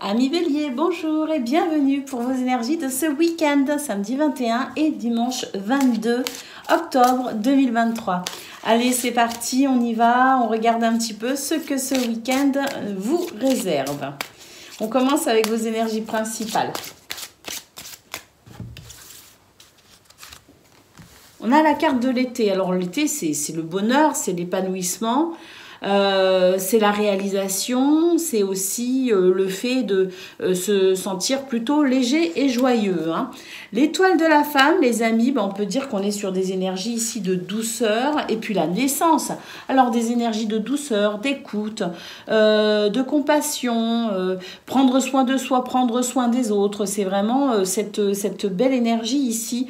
Amis Bélier, bonjour et bienvenue pour vos énergies de ce week-end, samedi 21 et dimanche 22 octobre 2023. Allez, c'est parti, on y va, on regarde un petit peu ce que ce week-end vous réserve. On commence avec vos énergies principales. On a la carte de l'été. Alors l'été, c'est le bonheur, c'est l'épanouissement. C'est la réalisation, c'est aussi le fait de se sentir plutôt léger et joyeux. Hein. L'étoile de la femme, les amis, on peut dire qu'on est sur des énergies ici de douceur et puis la naissance. Alors des énergies de douceur, d'écoute, de compassion, prendre soin de soi, prendre soin des autres. C'est vraiment cette belle énergie ici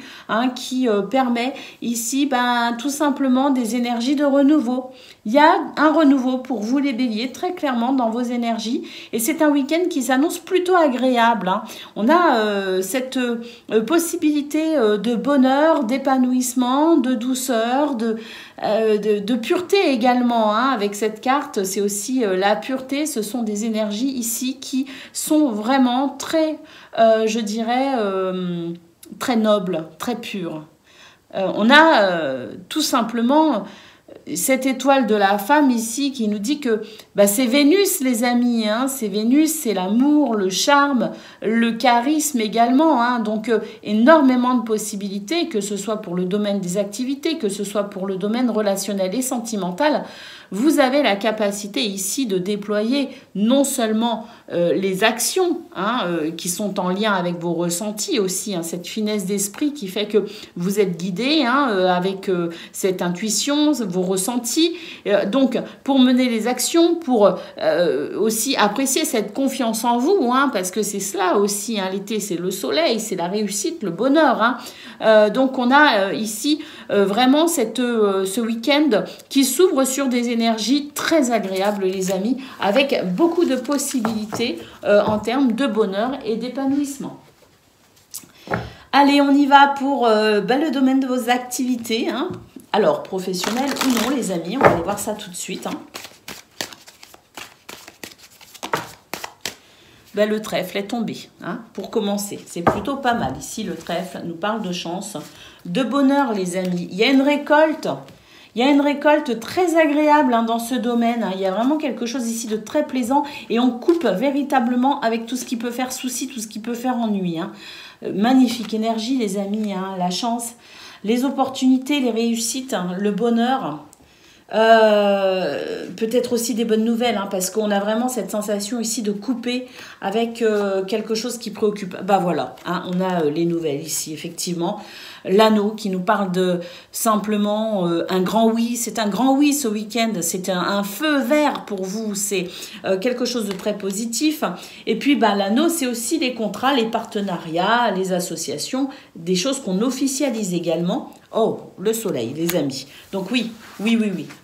qui permet ici tout simplement des énergies de renouveau. Il y a un renouveau pour vous les béliers, très clairement dans vos énergies. Et c'est un week-end qui s'annonce plutôt agréable. Hein. On a cette possibilité de bonheur, d'épanouissement, de douceur, de pureté également. Hein. Avec cette carte, c'est aussi la pureté. Ce sont des énergies ici qui sont vraiment très, je dirais, très nobles, très pures. On a tout simplement cette étoile de la femme ici qui nous dit que c'est Vénus les amis, hein, c'est Vénus, c'est l'amour, le charme, le charisme également, hein, donc énormément de possibilités, que ce soit pour le domaine des activités, que ce soit pour le domaine relationnel et sentimental. Vous avez la capacité ici de déployer non seulement les actions qui sont en lien avec vos ressentis aussi, cette finesse d'esprit qui fait que vous êtes guidé avec cette intuition, vos ressentis. Donc, pour mener les actions, pour aussi apprécier cette confiance en vous, parce que c'est cela aussi, l'été, c'est le soleil, c'est la réussite, le bonheur. Donc, on a ici vraiment ce week-end qui s'ouvre sur des énergies très agréables, les amis, avec beaucoup de possibilités en termes de bonheur et d'épanouissement. Allez, on y va pour le domaine de vos activités. Alors, professionnelles ou non, les amis, on va aller voir ça tout de suite. Le trèfle est tombé, pour commencer. C'est plutôt pas mal. Ici, le trèfle nous parle de chance, de bonheur, les amis. Il y a une récolte. Il y a une récolte très agréable dans ce domaine. Il y a vraiment quelque chose ici de très plaisant. Et on coupe véritablement avec tout ce qui peut faire souci, tout ce qui peut faire ennui. Magnifique énergie, les amis. La chance, les opportunités, les réussites, le bonheur. Peut-être aussi des bonnes nouvelles, parce qu'on a vraiment cette sensation ici de couper avec quelque chose qui préoccupe. Voilà, on a les nouvelles ici, effectivement. L'anneau qui nous parle de simplement un grand oui. C'est un grand oui ce week-end. C'est un feu vert pour vous. C'est quelque chose de très positif. Et puis l'anneau, c'est aussi les contrats, les partenariats, les associations, des choses qu'on officialise également. Oh, le soleil, les amis. Donc oui.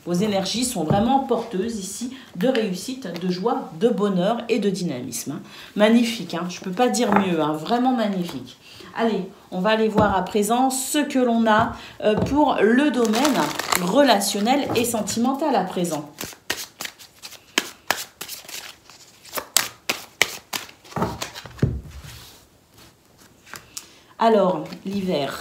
Vos énergies sont vraiment porteuses ici de réussite, de joie, de bonheur et de dynamisme. Magnifique, je ne peux pas dire mieux, vraiment magnifique. Allez, on va aller voir à présent ce que l'on a pour le domaine relationnel et sentimental à présent. Alors, l'hiver.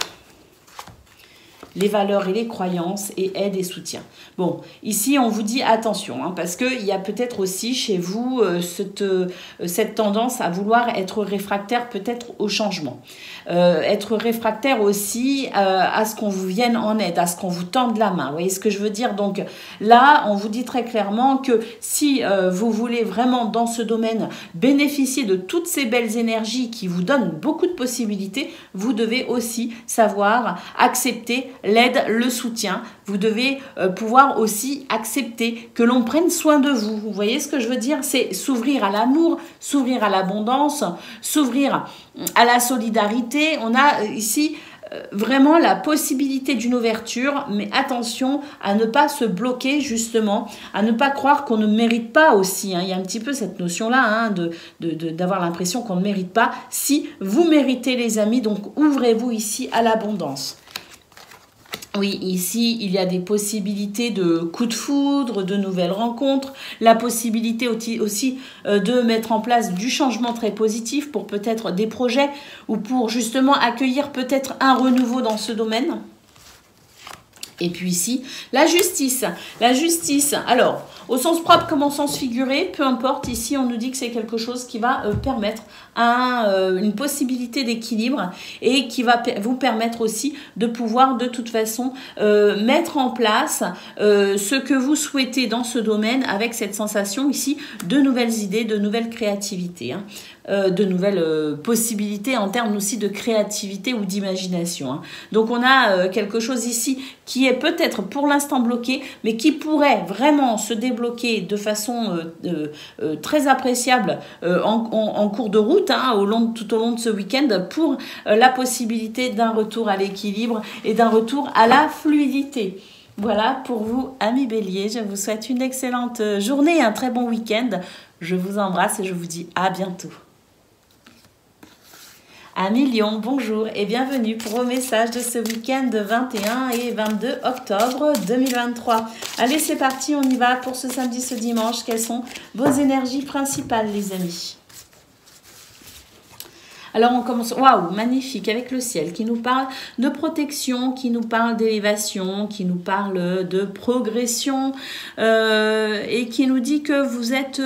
Les valeurs et les croyances et aide et soutien. Bon, ici, on vous dit attention, parce qu'il y a peut-être aussi chez vous cette tendance à vouloir être réfractaire peut-être au changement. Être réfractaire aussi à ce qu'on vous vienne en aide, à ce qu'on vous tende la main. Vous voyez ce que je veux dire? Donc là, on vous dit très clairement que si vous voulez vraiment dans ce domaine bénéficier de toutes ces belles énergies qui vous donnent beaucoup de possibilités, vous devez aussi savoir accepter l'aide, le soutien. Vous devez pouvoir aussi accepter que l'on prenne soin de vous. Vous voyez ce que je veux dire? C'est s'ouvrir à l'amour, s'ouvrir à l'abondance, s'ouvrir à la solidarité. On a ici vraiment la possibilité d'une ouverture, mais attention à ne pas se bloquer justement, à ne pas croire qu'on ne mérite pas aussi. Il y a un petit peu cette notion-là d'avoir l'impression qu'on ne mérite pas. Si vous méritez, les amis, donc ouvrez-vous ici à l'abondance. Oui, ici, il y a des possibilités de coups de foudre, de nouvelles rencontres, la possibilité aussi de mettre en place du changement très positif pour peut-être des projets ou pour justement accueillir peut-être un renouveau dans ce domaine. Et puis ici, la justice. La justice, alors, au sens propre comme au sens figuré, peu importe, ici on nous dit que c'est quelque chose qui va permettre une possibilité d'équilibre et qui va vous permettre aussi de pouvoir de toute façon mettre en place ce que vous souhaitez dans ce domaine avec cette sensation ici de nouvelles idées, de nouvelles créativités. Hein. De nouvelles possibilités en termes aussi de créativité ou d'imagination. Hein. Donc on a quelque chose ici qui est peut-être pour l'instant bloqué, mais qui pourrait vraiment se débloquer de façon très appréciable en cours de route, hein, tout au long de ce week-end, pour la possibilité d'un retour à l'équilibre et d'un retour à la fluidité. Voilà pour vous, amis Bélier. Je vous souhaite une excellente journée, un très bon week-end. Je vous embrasse et je vous dis à bientôt. Amis Lion, bonjour et bienvenue pour vos messages de ce week-end de 21 et 22 octobre 2023. Allez, c'est parti, on y va pour ce samedi, ce dimanche. Quelles sont vos énergies principales, les amis ? Alors on commence, waouh, magnifique, avec le ciel qui nous parle de protection, qui nous parle d'élévation, qui nous parle de progression et qui nous dit que vous êtes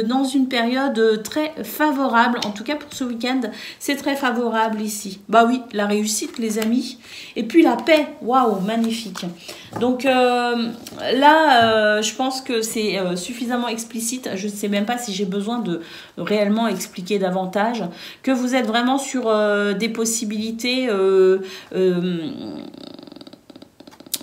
dans une période très favorable, en tout cas pour ce week-end, c'est très favorable ici. Bah oui, la réussite les amis, et puis la paix, waouh, magnifique. Donc là, je pense que c'est suffisamment explicite, je ne sais même pas si j'ai besoin de réellement expliquer davantage, que vous êtes vraiment sur des possibilités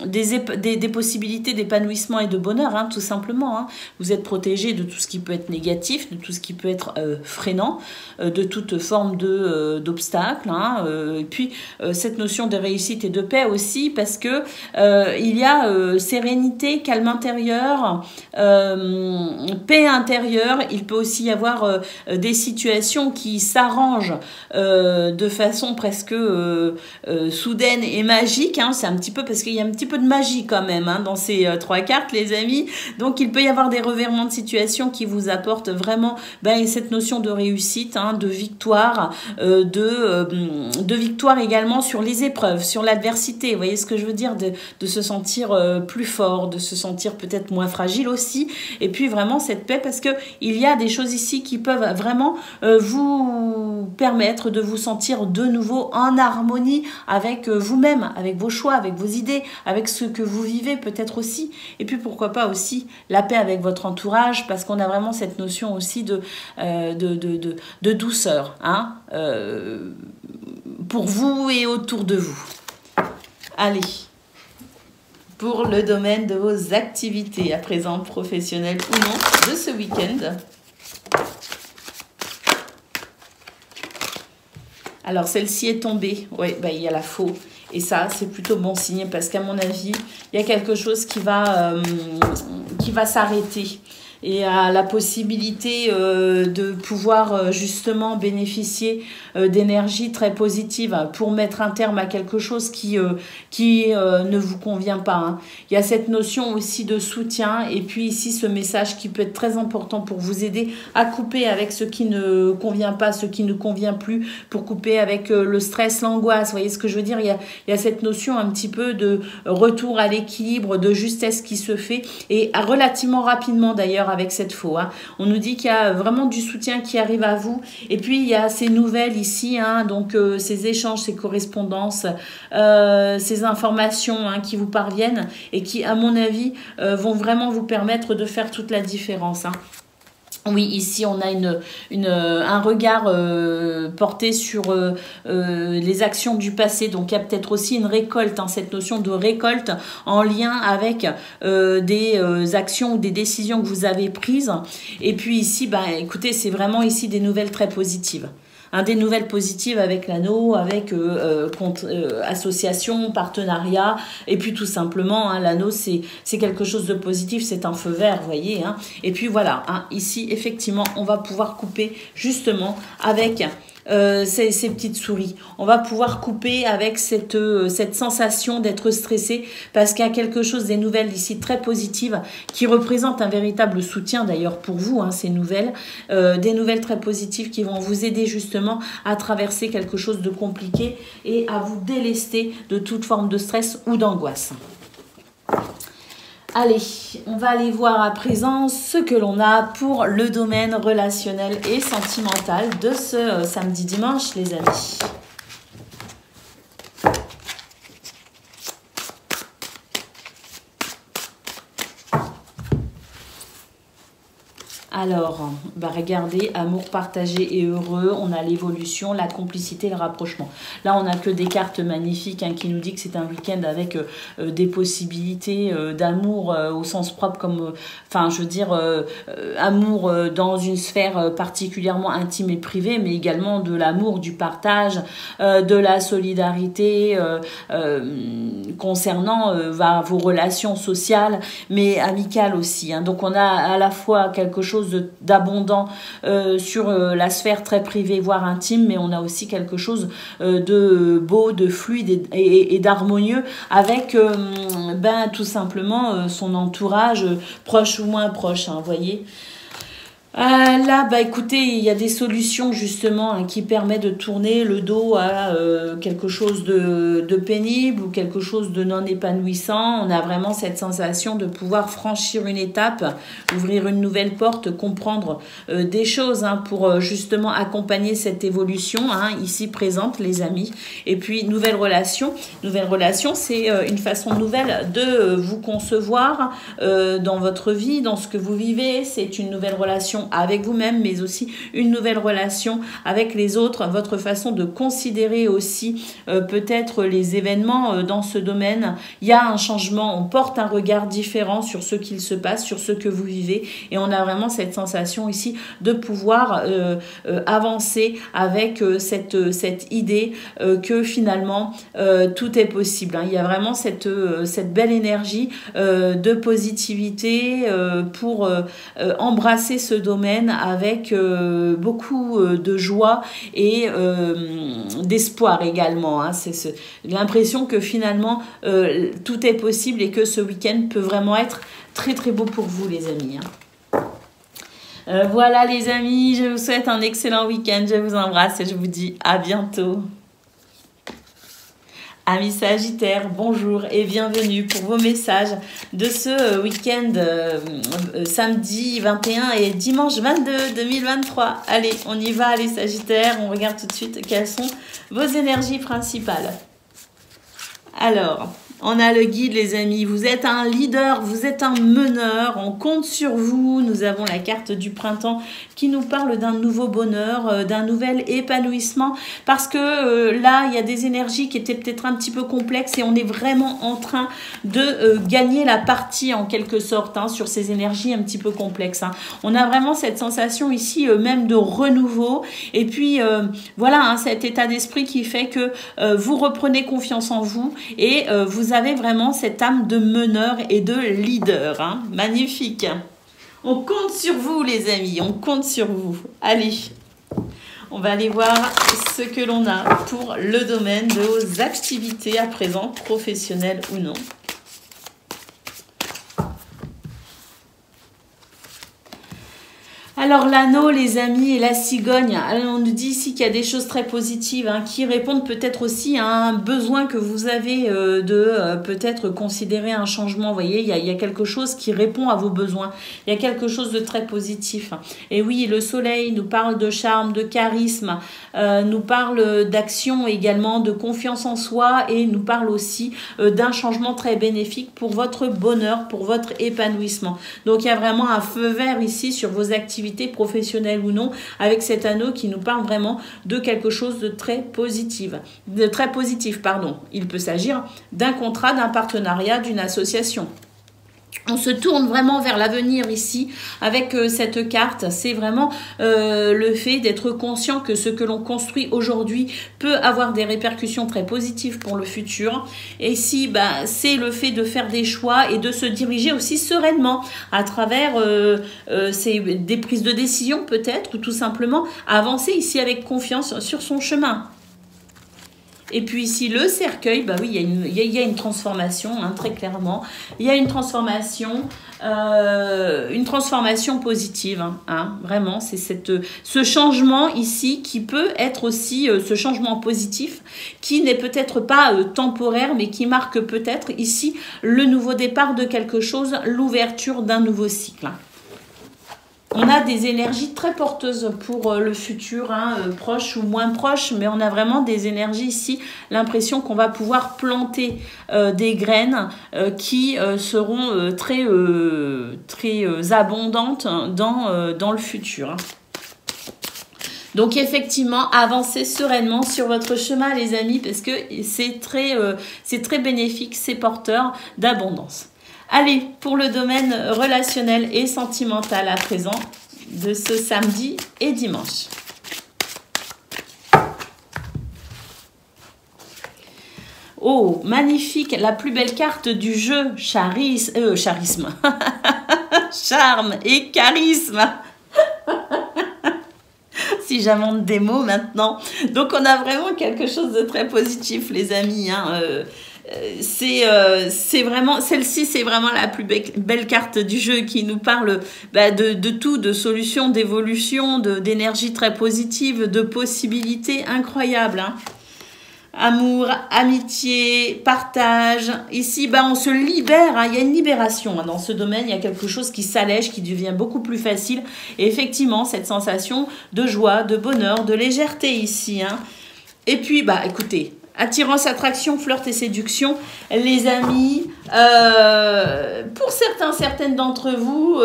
des possibilités d'épanouissement et de bonheur, hein, tout simplement. Hein. Vous êtes protégé de tout ce qui peut être négatif, de tout ce qui peut être freinant, de toute forme d'obstacle. Hein, et puis, cette notion de réussite et de paix aussi, parce que il y a sérénité, calme intérieur, paix intérieure. Il peut aussi y avoir des situations qui s'arrangent de façon presque soudaine et magique. Hein. C'est un petit peu parce qu'il y a un petit peu de magie quand même hein, dans ces trois cartes, les amis. Donc, il peut y avoir des revirements de situation qui vous apportent vraiment cette notion de réussite, hein, de victoire, de victoire également sur les épreuves, sur l'adversité. Vous voyez ce que je veux dire, de se sentir plus fort, de se sentir peut-être moins fragile aussi. Et puis vraiment cette paix, parce que il y a des choses ici qui peuvent vraiment vous permettre de vous sentir de nouveau en harmonie avec vous-même, avec vos choix, avec vos idées, avec ce que vous vivez peut-être aussi. Et puis pourquoi pas aussi la paix avec votre entourage, parce qu'on a vraiment cette notion aussi de douceur, hein, pour vous et autour de vous. Allez, pour le domaine de vos activités, à présent professionnelles ou non, de ce week-end. Alors, celle-ci est tombée. Oui, il y a la faux. Et ça, c'est plutôt bon signe parce qu'à mon avis, il y a quelque chose qui va s'arrêter. Et à la possibilité de pouvoir justement bénéficier d'énergie très positive pour mettre un terme à quelque chose qui ne vous convient pas. Hein. Il y a cette notion aussi de soutien et puis ici ce message qui peut être très important pour vous aider à couper avec ce qui ne convient pas, ce qui ne convient plus, pour couper avec le stress, l'angoisse. Vous voyez ce que je veux dire, il y a cette notion un petit peu de retour à l'équilibre, de justesse qui se fait et relativement rapidement d'ailleurs avec cette faux. Hein. On nous dit qu'il y a vraiment du soutien qui arrive à vous. Et puis, il y a ces nouvelles ici, hein, donc ces échanges, ces correspondances, ces informations hein, qui vous parviennent et qui, à mon avis, vont vraiment vous permettre de faire toute la différence. Hein. Oui, ici, on a un regard porté sur les actions du passé. Donc, il y a peut-être aussi une récolte, hein, cette notion de récolte en lien avec des actions ou des décisions que vous avez prises. Et puis ici, écoutez, c'est vraiment ici des nouvelles très positives. Des nouvelles positives avec l'anneau, avec association, partenariat, et puis tout simplement, hein, l'anneau, c'est quelque chose de positif, c'est un feu vert, vous voyez. Hein. Et puis voilà, hein, ici, effectivement, on va pouvoir couper justement avec ces petites souris. On va pouvoir couper avec cette sensation d'être stressé parce qu'il y a quelque chose, des nouvelles ici très positives qui représentent un véritable soutien d'ailleurs pour vous, hein, ces nouvelles. Des nouvelles très positives qui vont vous aider justement à traverser quelque chose de compliqué et à vous délester de toute forme de stress ou d'angoisse. Allez, on va aller voir à présent ce que l'on a pour le domaine relationnel et sentimental de ce samedi-dimanche, les amis. Alors, bah regardez, amour partagé et heureux, on a l'évolution, la complicité, le rapprochement. Là, on n'a que des cartes magnifiques hein, qui nous disent que c'est un week-end avec des possibilités d'amour au sens propre, comme, enfin, je veux dire, amour dans une sphère particulièrement intime et privée, mais également de l'amour, du partage, de la solidarité concernant vos relations sociales, mais amicales aussi. Hein. Donc, on a à la fois quelque chose d'abondant sur la sphère très privée, voire intime, mais on a aussi quelque chose de beau, de fluide et d'harmonieux avec tout simplement son entourage, proche ou moins proche, hein, voyez. Là, bah écoutez, il y a des solutions justement hein, qui permettent de tourner le dos à quelque chose de pénible ou quelque chose de non épanouissant. On a vraiment cette sensation de pouvoir franchir une étape, ouvrir une nouvelle porte, comprendre des choses hein, pour justement accompagner cette évolution hein, ici présente, les amis. Et puis, nouvelle relation. Nouvelle relation, c'est une façon nouvelle de vous concevoir dans votre vie, dans ce que vous vivez. C'est une nouvelle relation avec vous-même, mais aussi une nouvelle relation avec les autres, votre façon de considérer aussi peut-être les événements dans ce domaine. Il y a un changement, on porte un regard différent sur ce qu'il se passe, sur ce que vous vivez, et on a vraiment cette sensation ici de pouvoir avancer avec cette idée que finalement tout est possible. Hein. Il y a vraiment cette belle énergie de positivité pour embrasser ce domaine avec beaucoup de joie et d'espoir également. Hein. C'est l'impression que finalement tout est possible et que ce week-end peut vraiment être très très beau pour vous les amis. Hein. Voilà les amis, je vous souhaite un excellent week-end, je vous embrasse et je vous dis à bientôt. Amis Sagittaires, bonjour et bienvenue pour vos messages de ce week-end samedi 21 et dimanche 22 2023. Allez, on y va les Sagittaires, on regarde tout de suite quelles sont vos énergies principales. Alors, on a le guide les amis, vous êtes un leader, vous êtes un meneur, on compte sur vous. Nous avons la carte du printemps qui nous parle d'un nouveau bonheur, d'un nouvel épanouissement parce que là il y a des énergies qui étaient peut-être un petit peu complexes et on est vraiment en train de gagner la partie en quelque sorte hein, sur ces énergies un petit peu complexes. Hein. On a vraiment cette sensation ici même de renouveau et puis voilà hein, cet état d'esprit qui fait que vous reprenez confiance en vous et vous avez vraiment cette âme de meneur et de leader. Hein. Magnifique. On compte sur vous les amis, on compte sur vous. Allez, on va aller voir ce que l'on a pour le domaine de vos activités à présent, professionnelles ou non. Alors l'anneau, les amis, et la cigogne, alors, on nous dit ici qu'il y a des choses très positives hein, qui répondent peut-être aussi à un besoin que vous avez de peut-être considérer un changement. Vous voyez, il y a quelque chose qui répond à vos besoins. Il y a quelque chose de très positif. Et oui, le soleil nous parle de charme, de charisme, nous parle d'action également, de confiance en soi et nous parle aussi d'un changement très bénéfique pour votre bonheur, pour votre épanouissement. Donc il y a vraiment un feu vert ici sur vos activités professionnelle ou non, avec cet anneau qui nous parle vraiment de quelque chose de très positif. Il peut s'agir d'un contrat, d'un partenariat, d'une association. On se tourne vraiment vers l'avenir ici avec cette carte. C'est vraiment le fait d'être conscient que ce que l'on construit aujourd'hui peut avoir des répercussions très positives pour le futur. Et ici, c'est le fait de faire des choix et de se diriger aussi sereinement à travers des prises de décision peut-être, ou tout simplement avancer ici avec confiance sur son chemin. Et puis ici, le cercueil, oui, il y a une transformation, hein, très clairement. Il y a une transformation positive, hein, vraiment. C'est ce changement ici qui peut être aussi ce changement positif, qui n'est peut-être pas temporaire, mais qui marque peut-être ici le nouveau départ de quelque chose, l'ouverture d'un nouveau cycle. On a des énergies très porteuses pour le futur, hein, proche ou moins proche, mais on a vraiment des énergies ici, l'impression qu'on va pouvoir planter des graines qui seront très abondantes dans le futur. Hein. Donc effectivement, avancez sereinement sur votre chemin, les amis, parce que c'est très bénéfique, c'est porteur d'abondance. Allez, pour le domaine relationnel et sentimental à présent, de ce samedi et dimanche. Oh, magnifique, la plus belle carte du jeu, charisme. Charme et charisme. Si j'invente des mots maintenant. Donc on a vraiment quelque chose de très positif, les amis, hein. C'est vraiment, celle-ci, c'est vraiment la plus belle carte du jeu qui nous parle de tout, de solutions, d'évolution, d'énergie très positive, de possibilités incroyables. Hein. Amour, amitié, partage. Ici, on se libère. Hein. Il y a une libération hein, dans ce domaine. Il y a quelque chose qui s'allège, qui devient beaucoup plus facile. Et effectivement, cette sensation de joie, de bonheur, de légèreté ici. Hein. Et puis, écoutez... Attirance, attraction, flirt et séduction. Les amis, pour certaines d'entre vous,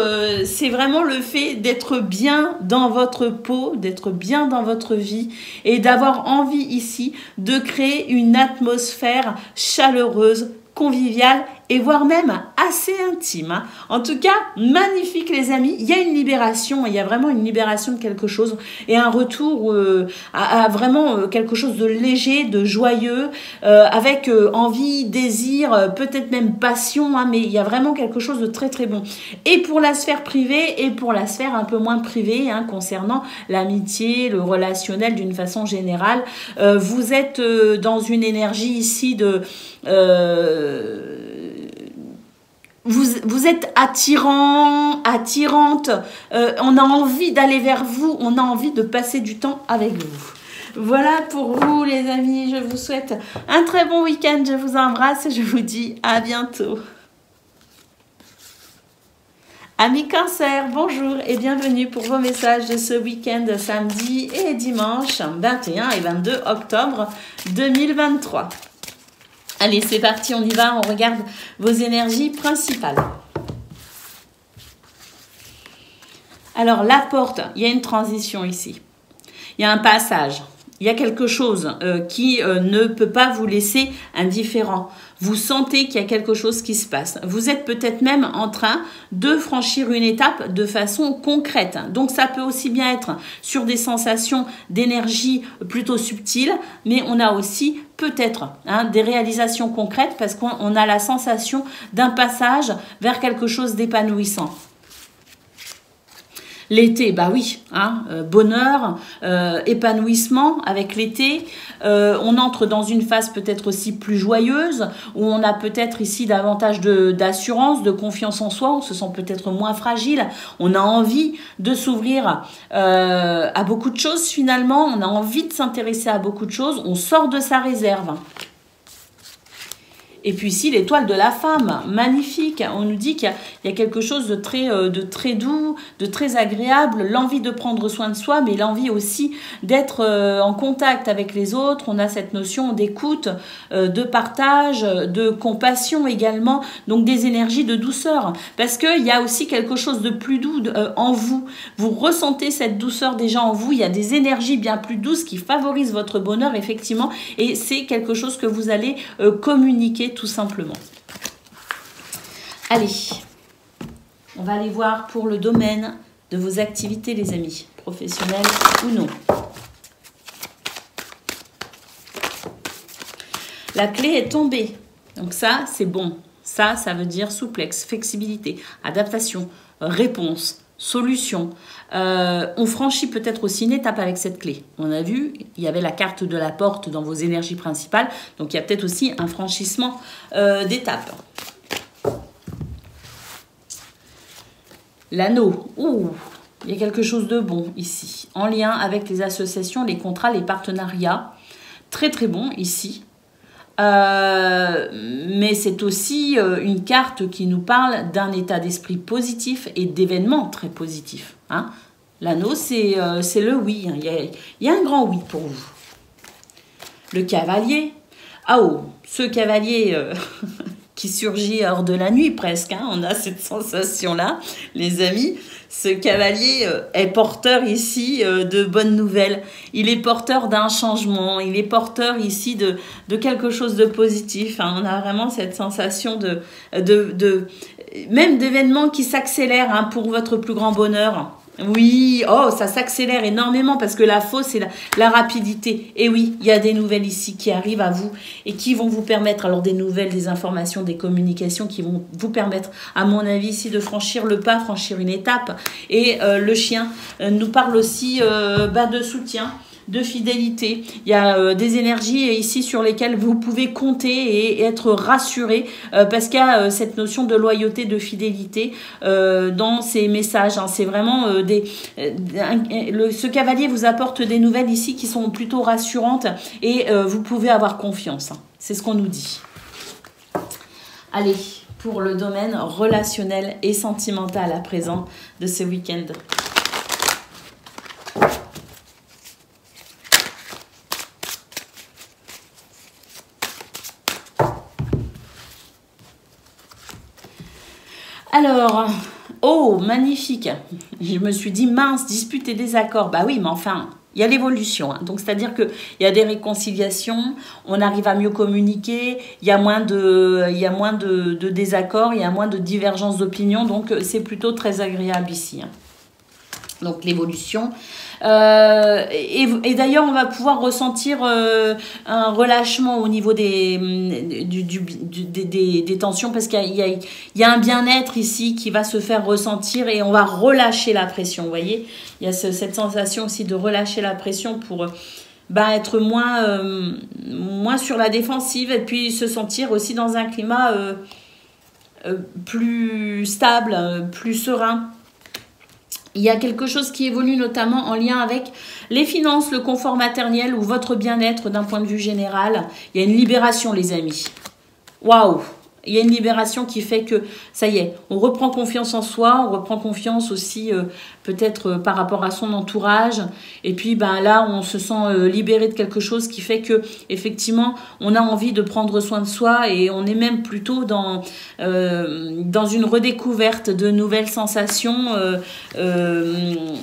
c'est vraiment le fait d'être bien dans votre peau, d'être bien dans votre vie et d'avoir envie ici de créer une atmosphère chaleureuse, conviviale et voire même assez intime. Hein. En tout cas, magnifique les amis. Il y a une libération, il y a vraiment une libération de quelque chose et un retour à vraiment quelque chose de léger, de joyeux, avec envie, désir, peut-être même passion, hein, mais il y a vraiment quelque chose de très très bon. Et pour la sphère privée et pour la sphère un peu moins privée, hein, concernant l'amitié, le relationnel d'une façon générale, vous êtes dans une énergie ici de... Vous êtes attirant, attirante, on a envie d'aller vers vous, on a envie de passer du temps avec vous. Voilà pour vous les amis, je vous souhaite un très bon week-end, je vous embrasse et je vous dis à bientôt. Amis Cancer, bonjour et bienvenue pour vos messages de ce week-end samedi et dimanche 21 et 22 octobre 2023. Allez, c'est parti, on y va, on regarde vos énergies principales. Alors, la porte, il y a une transition ici. Il y a un passage. Il y a quelque chose qui ne peut pas vous laisser indifférent. Vous sentez qu'il y a quelque chose qui se passe. Vous êtes peut-être même en train de franchir une étape de façon concrète. Donc, ça peut aussi bien être sur des sensations d'énergie plutôt subtiles, mais on a aussi peut-être des réalisations concrètes parce qu'on a la sensation d'un passage vers quelque chose d'épanouissant. L'été, oui, hein, bonheur, épanouissement avec l'été. On entre dans une phase peut-être aussi plus joyeuse, où on a peut-être ici davantage d'assurance, de confiance en soi, on se sent peut-être moins fragile, on a envie de s'ouvrir à beaucoup de choses finalement, on a envie de s'intéresser à beaucoup de choses, on sort de sa réserve. Et puis ici, l'étoile de la femme, magnifique. On nous dit qu'il y a quelque chose de très doux, de très agréable, l'envie de prendre soin de soi, mais l'envie aussi d'être en contact avec les autres. On a cette notion d'écoute, de partage, de compassion également, donc des énergies de douceur. Parce qu'il y a aussi quelque chose de plus doux en vous. Vous ressentez cette douceur déjà en vous. Il y a des énergies bien plus douces qui favorisent votre bonheur, effectivement, et c'est quelque chose que vous allez communiquer tout simplement. Allez, On va aller voir pour le domaine de vos activités, les amis, professionnelles ou non. La clé est tombée. Donc ça, c'est bon. Ça veut dire souplesse, flexibilité, adaptation, réponse, solution. On franchit peut-être aussi une étape avec cette clé. On a vu, il y avait la carte de la porte dans vos énergies principales. Donc il y a peut-être aussi un franchissement d'étape. L'anneau. Ouh, il y a quelque chose de bon ici. En lien avec les associations, les contrats, les partenariats. Très très bon ici. Mais c'est aussi une carte qui nous parle d'un état d'esprit positif et d'événements très positifs. Hein. L'anneau, c'est le oui. Hein. Il y a un grand oui pour vous. Le cavalier. Ah oh, ce cavalier qui surgit hors de la nuit presque. Hein. On a cette sensation-là, les amis. Ce cavalier est porteur ici de bonnes nouvelles. Il est porteur d'un changement. Il est porteur ici de quelque chose de positif. Hein. On a vraiment cette sensation même d'événements qui s'accélèrent hein, pour votre plus grand bonheur. Oui, oh, ça s'accélère énormément parce que la fausse, c'est la rapidité. Et oui, il y a des nouvelles ici qui arrivent à vous et qui vont vous permettre, alors des nouvelles, des informations, des communications qui vont vous permettre, à mon avis, ici de franchir le pas, franchir une étape. Et le chien nous parle aussi de soutien, de fidélité. Il y a des énergies ici sur lesquelles vous pouvez compter et être rassuré parce qu'il y a cette notion de loyauté, de fidélité dans ces messages. Hein. C'est vraiment ce cavalier vous apporte des nouvelles ici qui sont plutôt rassurantes et vous pouvez avoir confiance. Hein. C'est ce qu'on nous dit. Allez, pour le domaine relationnel et sentimental à présent de ce week-end. Alors, oh, magnifique. Je me suis dit, mince, dispute et désaccord. Bah oui, mais enfin, il y a l'évolution. Hein. Donc, c'est-à-dire qu'il y a des réconciliations, on arrive à mieux communiquer, il y a moins de désaccords, il y a moins de divergences d'opinion. Donc, c'est plutôt très agréable ici. Hein. Donc, l'évolution. Et d'ailleurs, on va pouvoir ressentir un relâchement au niveau des tensions parce qu'il y a un bien-être ici qui va se faire ressentir et on va relâcher la pression. Vous voyez, il y a cette sensation aussi de relâcher la pression pour être moins sur la défensive et puis se sentir aussi dans un climat plus stable, plus serein. Il y a quelque chose qui évolue notamment en lien avec les finances, le confort matériel ou votre bien-être d'un point de vue général. Il y a une libération, les amis. Waouh! Il y a une libération qui fait que, ça y est, on reprend confiance en soi, on reprend confiance aussi peut-être par rapport à son entourage. Et puis là, on se sent libéré de quelque chose qui fait que effectivement, on a envie de prendre soin de soi et on est même plutôt dans une redécouverte de nouvelles sensations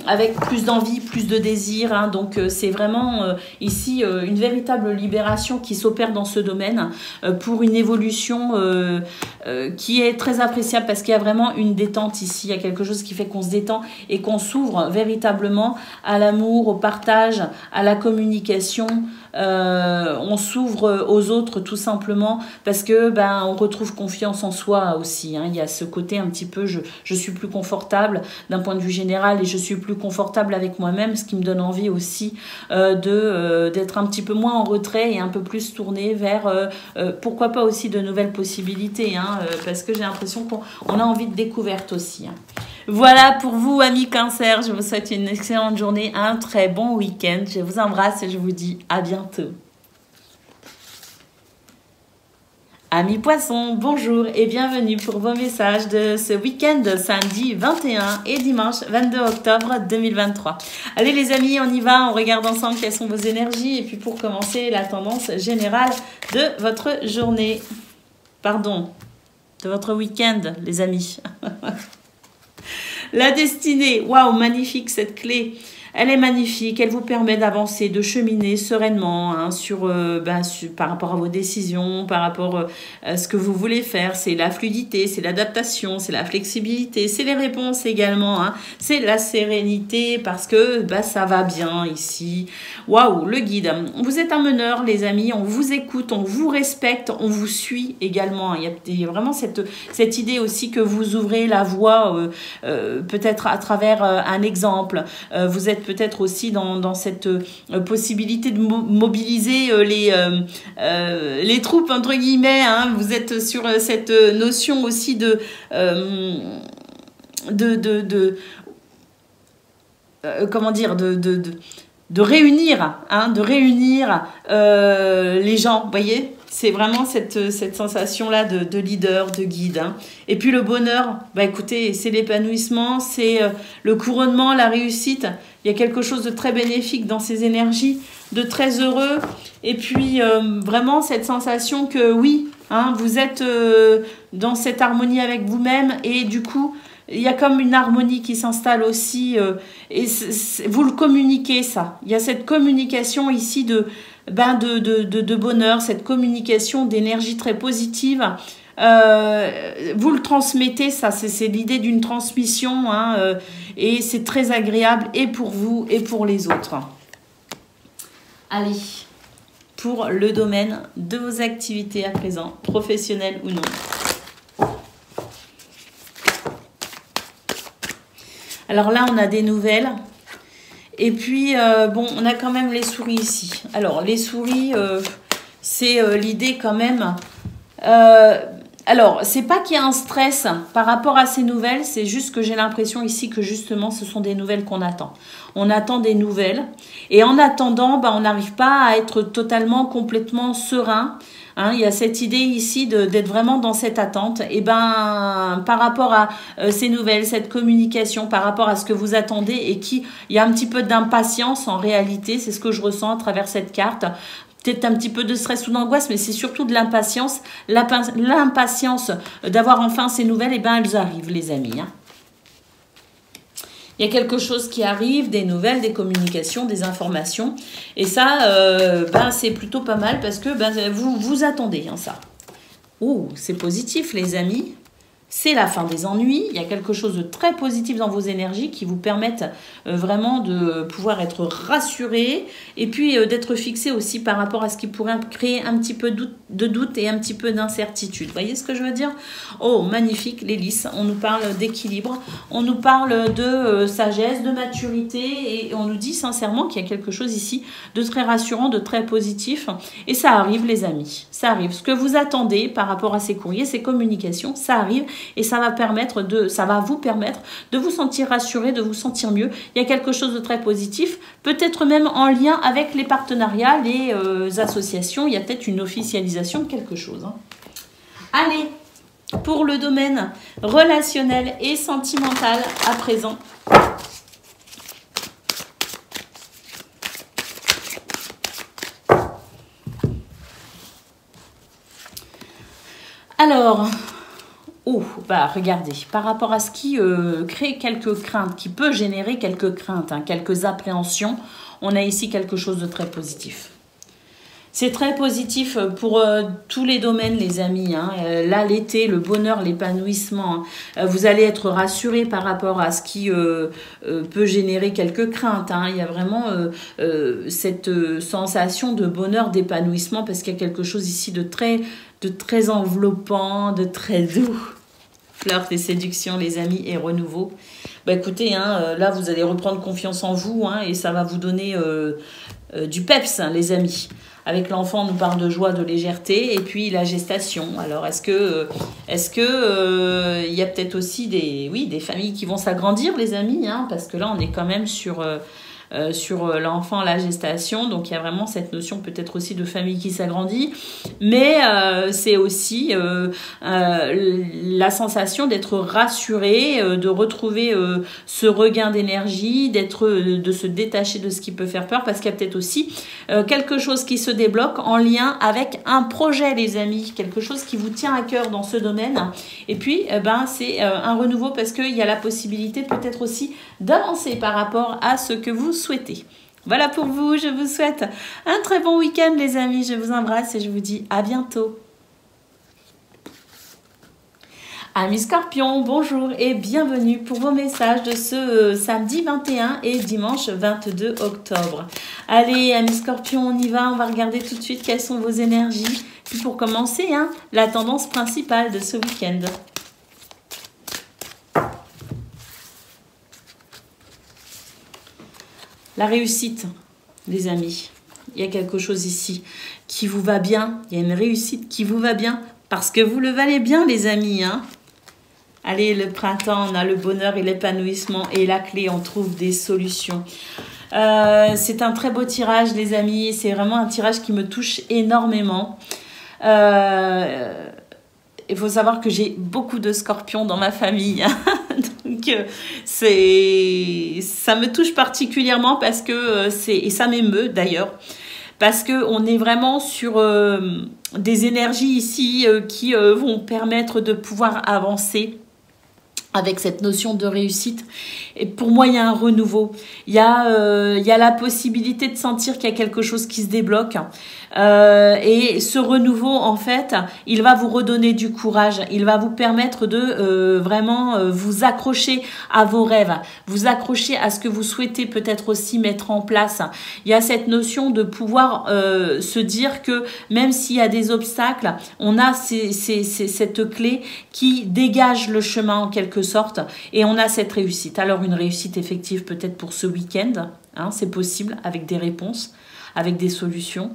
avec plus d'envie, plus de désir. Hein. Donc, c'est vraiment ici une véritable libération qui s'opère dans ce domaine pour une évolution qui est très appréciable parce qu'il y a vraiment une détente ici. Il y a quelque chose qui fait qu'on se détend et qu'on s'ouvre véritablement à l'amour, au partage, à la communication. On s'ouvre aux autres tout simplement parce que on retrouve confiance en soi aussi. Hein. Il y a ce côté un petit peu je suis plus confortable d'un point de vue général et je suis plus confortable avec moi-même, ce qui me donne envie aussi d'être un petit peu moins en retrait et un peu plus tourné vers pourquoi pas aussi de nouvelles possibilités hein, parce que j'ai l'impression qu'on a envie de découverte aussi. Hein. Voilà pour vous, amis Cancer. Je vous souhaite une excellente journée, un très bon week-end. Je vous embrasse et je vous dis à bientôt. Amis Poissons, bonjour et bienvenue pour vos messages de ce week-end samedi 21 et dimanche 22 octobre 2023. Allez les amis, on y va, on regarde ensemble quelles sont vos énergies et puis pour commencer, la tendance générale de votre journée. Pardon, de votre week-end, les amis. La destinée, waouh, magnifique cette clé. Elle est magnifique, elle vous permet d'avancer, de cheminer sereinement hein, par rapport à vos décisions, par rapport à ce que vous voulez faire. C'est la fluidité, c'est l'adaptation, c'est la flexibilité, c'est les réponses également. Hein. C'est la sérénité parce que ça va bien ici. Waouh, le guide. Vous êtes un meneur, les amis. On vous écoute, on vous respecte, on vous suit également. Il y a vraiment cette idée aussi que vous ouvrez la voie, peut-être à travers un exemple. Vous êtes peut-être aussi dans cette possibilité de mobiliser les troupes, entre guillemets. Hein. Vous êtes sur cette notion aussi de comment dire, de réunir, hein, les gens, vous voyez. C'est vraiment cette sensation-là de leader, de guide. Hein. Et puis le bonheur, écoutez, c'est l'épanouissement, c'est le couronnement, la réussite. Il y a quelque chose de très bénéfique dans ces énergies, de très heureux. Et puis vraiment cette sensation que oui, hein, vous êtes dans cette harmonie avec vous-même et du coup, il y a comme une harmonie qui s'installe aussi et vous le communiquez ça. Il y a cette communication ici de bonheur, cette communication d'énergie très positive. Vous le transmettez, ça, c'est l'idée d'une transmission hein, et c'est très agréable et pour vous et pour les autres. Allez, pour le domaine de vos activités à présent, professionnelles ou non. Alors là, on a des nouvelles. Et puis, on a quand même les souris ici. Alors, les souris, c'est l'idée quand même. Alors, c'est pas qu'il y a un stress par rapport à ces nouvelles, c'est juste que j'ai l'impression ici que justement, ce sont des nouvelles qu'on attend. On attend des nouvelles. Et en attendant, on n'arrive pas à être totalement, complètement serein. Hein, il y a cette idée ici d'être vraiment dans cette attente. Et par rapport à ces nouvelles, cette communication, par rapport à ce que vous attendez et il y a un petit peu d'impatience en réalité. C'est ce que je ressens à travers cette carte. Peut-être un petit peu de stress ou d'angoisse, mais c'est surtout de l'impatience. L'impatience d'avoir enfin ces nouvelles, elles arrivent, les amis. Hein. Il y a quelque chose qui arrive, des nouvelles, des communications, des informations. Et ça, c'est plutôt pas mal parce que vous attendez hein, ça. Oh, c'est positif, les amis. C'est la fin des ennuis. Il y a quelque chose de très positif dans vos énergies qui vous permettent vraiment de pouvoir être rassuré et puis d'être fixé aussi par rapport à ce qui pourrait créer un petit peu de doute et un petit peu d'incertitude. Vous voyez ce que je veux dire? Oh, magnifique, l'hélice. On nous parle d'équilibre, on nous parle de sagesse, de maturité et on nous dit sincèrement qu'il y a quelque chose ici de très rassurant, de très positif. Et ça arrive, les amis. Ça arrive. Ce que vous attendez par rapport à ces courriers, ces communications, ça arrive. Et ça va vous permettre de vous sentir rassuré, de vous sentir mieux. Il y a quelque chose de très positif, peut-être même en lien avec les partenariats, les associations. Il y a peut-être une officialisation de quelque chose. Hein. Allez, pour le domaine relationnel et sentimental à présent. Alors... Oh, regardez, par rapport à ce qui crée quelques craintes, qui peut générer quelques craintes, hein, quelques appréhensions, on a ici quelque chose de très positif. C'est très positif pour tous les domaines, les amis. Hein. Là, l'été, le bonheur, l'épanouissement. Hein. Vous allez être rassurés par rapport à ce qui peut générer quelques craintes. Hein. Il y a vraiment cette sensation de bonheur, d'épanouissement, parce qu'il y a quelque chose ici de très enveloppant, de très doux. Flirt et séduction, les amis, et renouveau. Écoutez, hein, là, vous allez reprendre confiance en vous hein, et ça va vous donner du peps, hein, les amis. Avec l'enfant, on nous parle de joie, de légèreté, et puis la gestation. Alors, est-ce que il y a peut-être aussi des familles qui vont s'agrandir, les amis, hein, parce que là, on est quand même sur l'enfant, la gestation, donc il y a vraiment cette notion peut-être aussi de famille qui s'agrandit, mais c'est aussi la sensation d'être rassuré, de retrouver ce regain d'énergie, de se détacher de ce qui peut faire peur, parce qu'il y a peut-être aussi quelque chose qui se débloque en lien avec un projet, les amis, quelque chose qui vous tient à cœur dans ce domaine, et puis c'est un renouveau parce qu'il y a la possibilité peut-être aussi d'avancer par rapport à ce que vous souhaitez. Voilà pour vous, je vous souhaite un très bon week-end les amis, je vous embrasse et je vous dis à bientôt. Amis Scorpions, bonjour et bienvenue pour vos messages de ce samedi 21 et dimanche 22 octobre. Allez, Amis Scorpions, on y va, on va regarder tout de suite quelles sont vos énergies. Puis pour commencer, la tendance principale de ce week-end. La réussite, les amis. Il y a quelque chose ici qui vous va bien. Il y a une réussite qui vous va bien parce que vous le valez bien, les amis, Allez, le printemps, on a le bonheur et l'épanouissement et la clé, on trouve des solutions. C'est un très beau tirage, les amis. C'est vraiment un tirage qui me touche énormément. Il faut savoir que j'ai beaucoup de scorpions dans ma famille. Donc, ça me touche particulièrement parce que et ça m'émeut d'ailleurs. Parce qu'on est vraiment sur des énergies ici qui vont permettre de pouvoir avancer avec cette notion de réussite. Et pour moi, il y a un renouveau. Il y a la possibilité de sentir qu'il y a quelque chose qui se débloque. Et ce renouveau, en fait, il va vous redonner du courage. Il va vous permettre de vraiment vous accrocher à vos rêves, vous accrocher à ce que vous souhaitez peut-être aussi mettre en place. Il y a cette notion de pouvoir se dire que même s'il y a des obstacles, on a cette clé qui dégage le chemin en quelque sorte et on a cette réussite. Alors une réussite effective peut-être pour ce week-end, c'est possible avec des réponses, avec des solutions.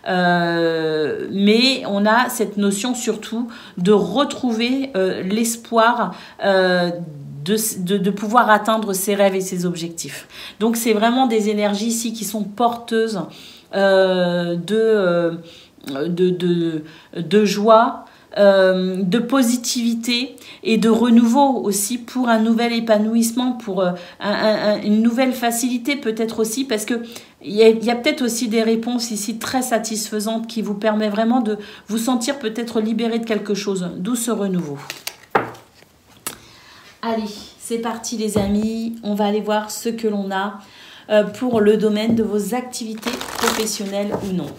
Mais on a cette notion surtout de retrouver l'espoir de pouvoir atteindre ses rêves et ses objectifs. Donc c'est vraiment des énergies ici qui sont porteuses de joie, de positivité et de renouveau aussi pour un nouvel épanouissement, pour une nouvelle facilité peut-être aussi, parce que il y a peut-être aussi des réponses ici très satisfaisantes qui vous permettent vraiment de vous sentir peut-être libéré de quelque chose, d'où ce renouveau. Allez, c'est parti les amis, on va aller voir ce que l'on a pour le domaine de vos activités professionnelles ou non.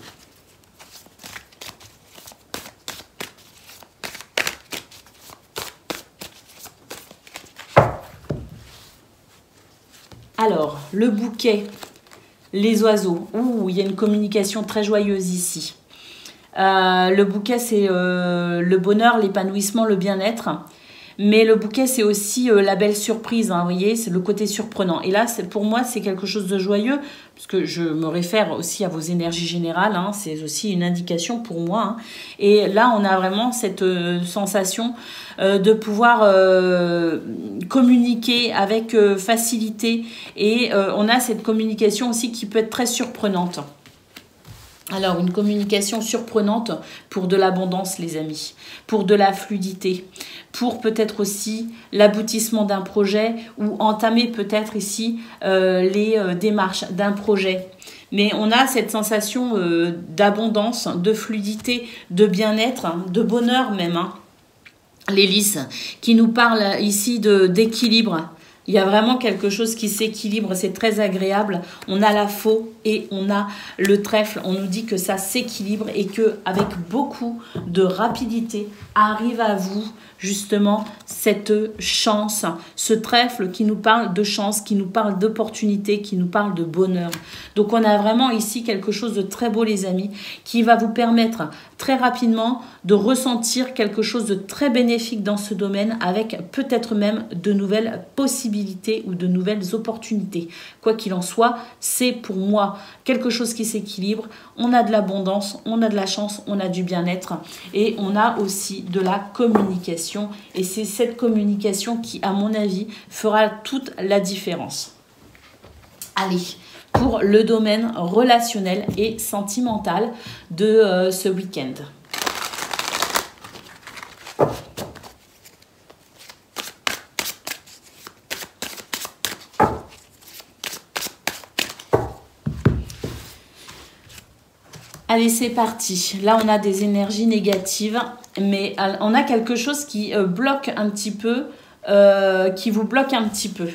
Alors, le bouquet, les oiseaux. Ouh, il y a une communication très joyeuse ici. Le bouquet, c'est le bonheur, l'épanouissement, le bien-être. Mais le bouquet, c'est aussi la belle surprise, vous voyez, c'est le côté surprenant. Et là, pour moi, c'est quelque chose de joyeux, parce que je me réfère aussi à vos énergies générales, c'est aussi une indication pour moi. Et là, on a vraiment cette sensation de pouvoir communiquer avec facilité. Et on a cette communication aussi qui peut être très surprenante. Alors, une communication surprenante pour de l'abondance, les amis, pour de la fluidité, pour peut-être aussi l'aboutissement d'un projet ou entamer peut-être ici les démarches d'un projet. Mais on a cette sensation d'abondance, de fluidité, de bien-être, de bonheur même. L'hélice qui nous parle ici d'équilibre. Il y a vraiment quelque chose qui s'équilibre, c'est très agréable. On a la faux et on a le trèfle. On nous dit que ça s'équilibre et que avec beaucoup de rapidité arrive à vous justement cette chance, ce trèfle qui nous parle de chance, qui nous parle d'opportunité, qui nous parle de bonheur. Donc on a vraiment ici quelque chose de très beau les amis, qui va vous permettre très rapidement de ressentir quelque chose de très bénéfique dans ce domaine avec peut-être même de nouvelles possibilités ou de nouvelles opportunités. Quoi qu'il en soit, c'est pour moi quelque chose qui s'équilibre. On a de l'abondance, on a de la chance, on a du bien-être et on a aussi de la communication. Et c'est cette communication qui, à mon avis, fera toute la différence. Allez, pour le domaine relationnel et sentimental de ce week-end. Allez, c'est parti. Là, on a des énergies négatives, mais on a quelque chose qui bloque un petit peu, qui vous bloque un petit peu.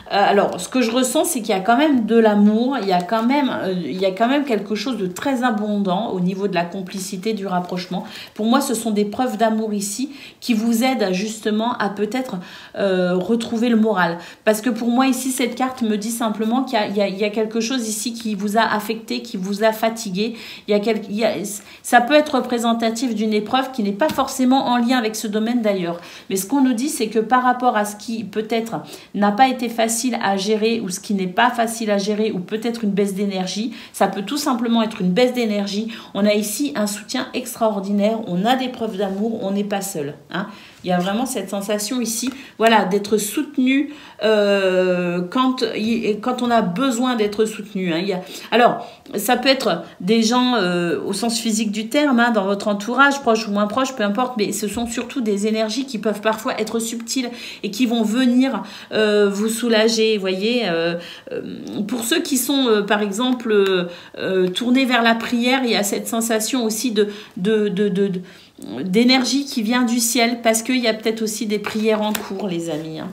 Alors, ce que je ressens, c'est qu'il y a quand même de l'amour, il y a quand même quelque chose de très abondant au niveau de la complicité, du rapprochement. Pour moi, ce sont des preuves d'amour ici qui vous aident justement à peut-être retrouver le moral. Parce que pour moi, ici, cette carte me dit simplement qu'il y a quelque chose ici qui vous a affecté, qui vous a fatigué. Ça peut être représentatif d'une épreuve qui n'est pas forcément en lien avec ce domaine d'ailleurs. Mais ce qu'on nous dit, c'est que par rapport à ce qui peut-être n'a pas été facile à gérer ou ce qui n'est pas facile à gérer ou peut-être une baisse d'énergie, ça peut tout simplement être une baisse d'énergie. On a ici un soutien extraordinaire, on a des preuves d'amour, on n'est pas seul. Hein. Il y a vraiment cette sensation ici, voilà, d'être soutenu quand on a besoin d'être soutenu. Hein. Alors, ça peut être des gens au sens physique du terme, hein, dans votre entourage, proche ou moins proche, peu importe, mais ce sont surtout des énergies qui peuvent parfois être subtiles et qui vont venir vous soulager. Vous voyez, pour ceux qui sont, par exemple, tournés vers la prière, il y a cette sensation aussi d'énergie qui vient du ciel, parce qu'il y a peut-être aussi des prières en cours, les amis. Hein.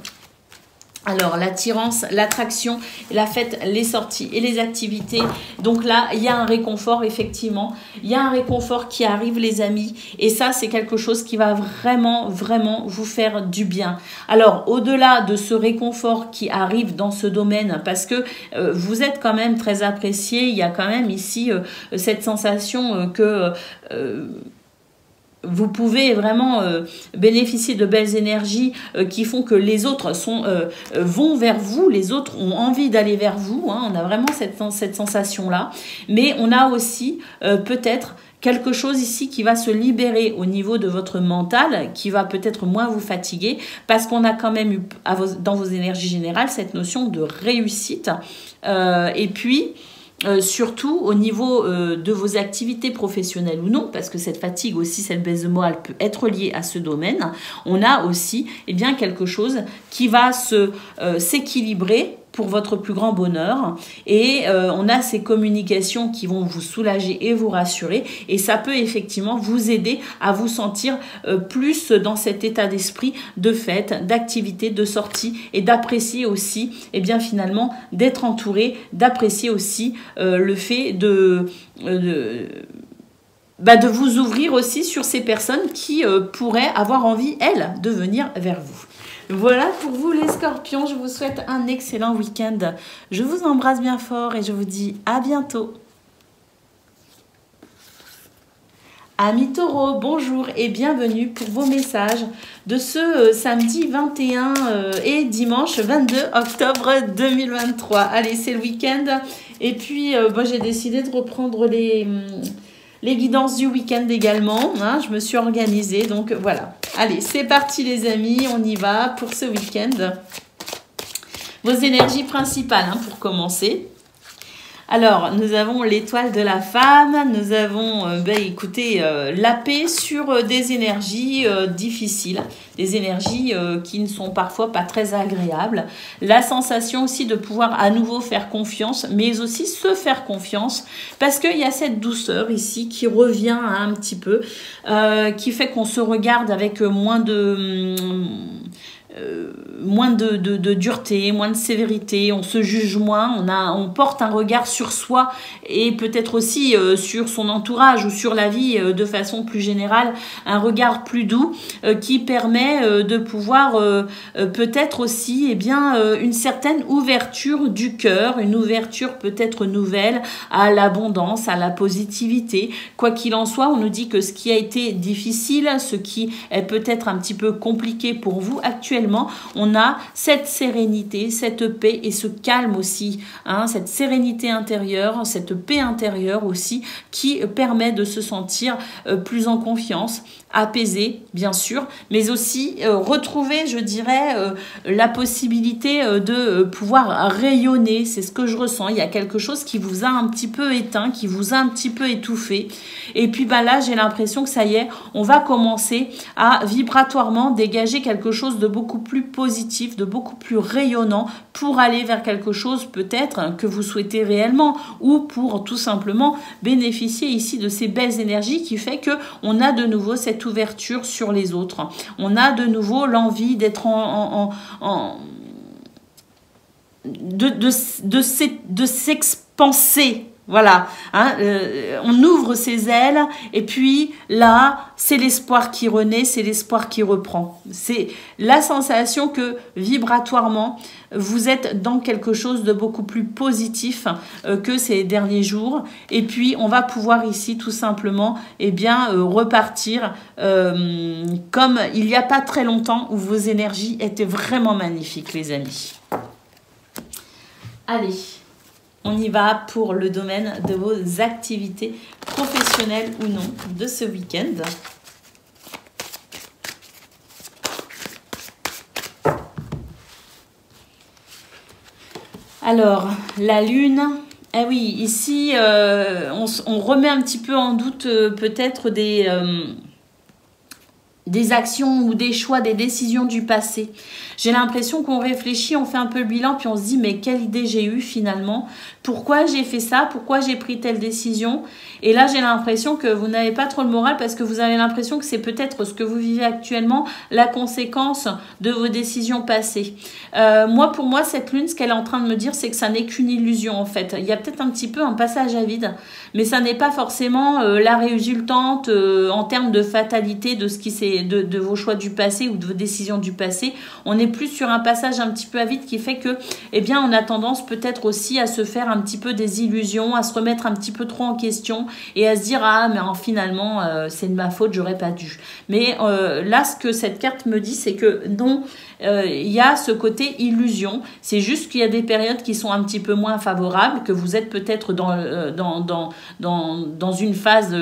Alors, l'attirance, l'attraction, la fête, les sorties et les activités. Donc là, il y a un réconfort, effectivement. Il y a un réconfort qui arrive, les amis. Et ça, c'est quelque chose qui va vraiment, vraiment vous faire du bien. Alors, au-delà de ce réconfort qui arrive dans ce domaine, parce que vous êtes quand même très apprécié, il y a quand même ici cette sensation que... vous pouvez vraiment bénéficier de belles énergies qui font que les autres vont vers vous, les autres ont envie d'aller vers vous. Hein, on a vraiment cette sensation-là. Mais on a aussi peut-être quelque chose ici qui va se libérer au niveau de votre mental, qui va peut-être moins vous fatiguer, parce qu'on a quand même eu dans vos énergies générales cette notion de réussite. Et puis... surtout au niveau de vos activités professionnelles ou non, parce que cette fatigue aussi, cette baisse de morale peut être liée à ce domaine, on a aussi bien, quelque chose qui va s'équilibrer pour votre plus grand bonheur, et on a ces communications qui vont vous soulager et vous rassurer, et ça peut effectivement vous aider à vous sentir plus dans cet état d'esprit de fête, d'activité, de sortie, et d'apprécier aussi, finalement, d'être entouré, d'apprécier aussi le fait de vous ouvrir aussi sur ces personnes qui pourraient avoir envie, elles, de venir vers vous. Voilà pour vous les scorpions, je vous souhaite un excellent week-end. Je vous embrasse bien fort et je vous dis à bientôt. Amis taureaux, bonjour et bienvenue pour vos messages de ce samedi 21 et dimanche 22 octobre 2023. Allez, c'est le week-end et puis moi j'ai décidé de reprendre les guidances du week-end également. Hein, je me suis organisée, donc voilà. Allez, c'est parti les amis, on y va pour ce week-end. Vos énergies principales pour commencer. Alors, nous avons l'étoile de la femme, nous avons, écoutez, la paix sur des énergies difficiles, des énergies qui ne sont parfois pas très agréables. La sensation aussi de pouvoir à nouveau faire confiance, mais aussi se faire confiance, parce qu'il y a cette douceur ici qui revient un petit peu, qui fait qu'on se regarde avec moins de dureté, moins de sévérité, on se juge moins, on porte un regard sur soi et peut-être aussi sur son entourage ou sur la vie de façon plus générale, un regard plus doux qui permet de pouvoir peut-être aussi une certaine ouverture du cœur, une ouverture peut-être nouvelle à l'abondance, à la positivité. Quoi qu'il en soit, on nous dit que ce qui a été difficile, ce qui est peut-être un petit peu compliqué pour vous actuellement, on a cette sérénité, cette paix et ce calme aussi, cette sérénité intérieure, cette paix intérieure aussi qui permet de se sentir plus en confiance, apaisé bien sûr, mais aussi retrouver, je dirais, la possibilité de pouvoir rayonner. C'est ce que je ressens. Il y a quelque chose qui vous a un petit peu éteint, qui vous a un petit peu étouffé. Et puis là, j'ai l'impression que ça y est, on va commencer à vibratoirement dégager quelque chose de beaucoup plus positif, de beaucoup plus rayonnant pour aller vers quelque chose peut-être que vous souhaitez réellement, ou pour tout simplement bénéficier ici de ces belles énergies qui fait que on a de nouveau cette ouverture sur les autres. On a de nouveau l'envie d'être de s'expanser. Voilà, hein, on ouvre ses ailes et puis là, c'est l'espoir qui renaît, c'est l'espoir qui reprend. C'est la sensation que vibratoirement, vous êtes dans quelque chose de beaucoup plus positif que ces derniers jours. Et puis, on va pouvoir ici tout simplement repartir comme il n'y a pas très longtemps où vos énergies étaient vraiment magnifiques, les amis. Allez. On y va pour le domaine de vos activités professionnelles ou non de ce week-end. Alors, la lune, ah oui, ici, on remet un petit peu en doute peut-être des actions ou des choix, des décisions du passé. J'ai l'impression qu'on réfléchit, on fait un peu le bilan, puis on se dit, mais quelle idée j'ai eue finalement? Pourquoi j'ai fait ça? Pourquoi j'ai pris telle décision? Et là, j'ai l'impression que vous n'avez pas trop le moral parce que vous avez l'impression que c'est peut-être ce que vous vivez actuellement, la conséquence de vos décisions passées. Pour moi, cette lune, ce qu'elle est en train de me dire, c'est que ça n'est qu'une illusion en fait. Il y a peut-être un petit peu un passage à vide, mais ça n'est pas forcément la résultante en termes de fatalité de ce qui s'est de vos choix du passé ou de vos décisions du passé. On est plus sur un passage un petit peu à vide qui fait que, on a tendance peut-être aussi à se faire un petit peu des illusions, à se remettre un petit peu trop en question et à se dire ah mais finalement c'est de ma faute, j'aurais pas dû. Mais là ce que cette carte me dit c'est que non, il y a ce côté illusion. C'est juste qu'il y a des périodes qui sont un petit peu moins favorables, que vous êtes peut-être dans une phase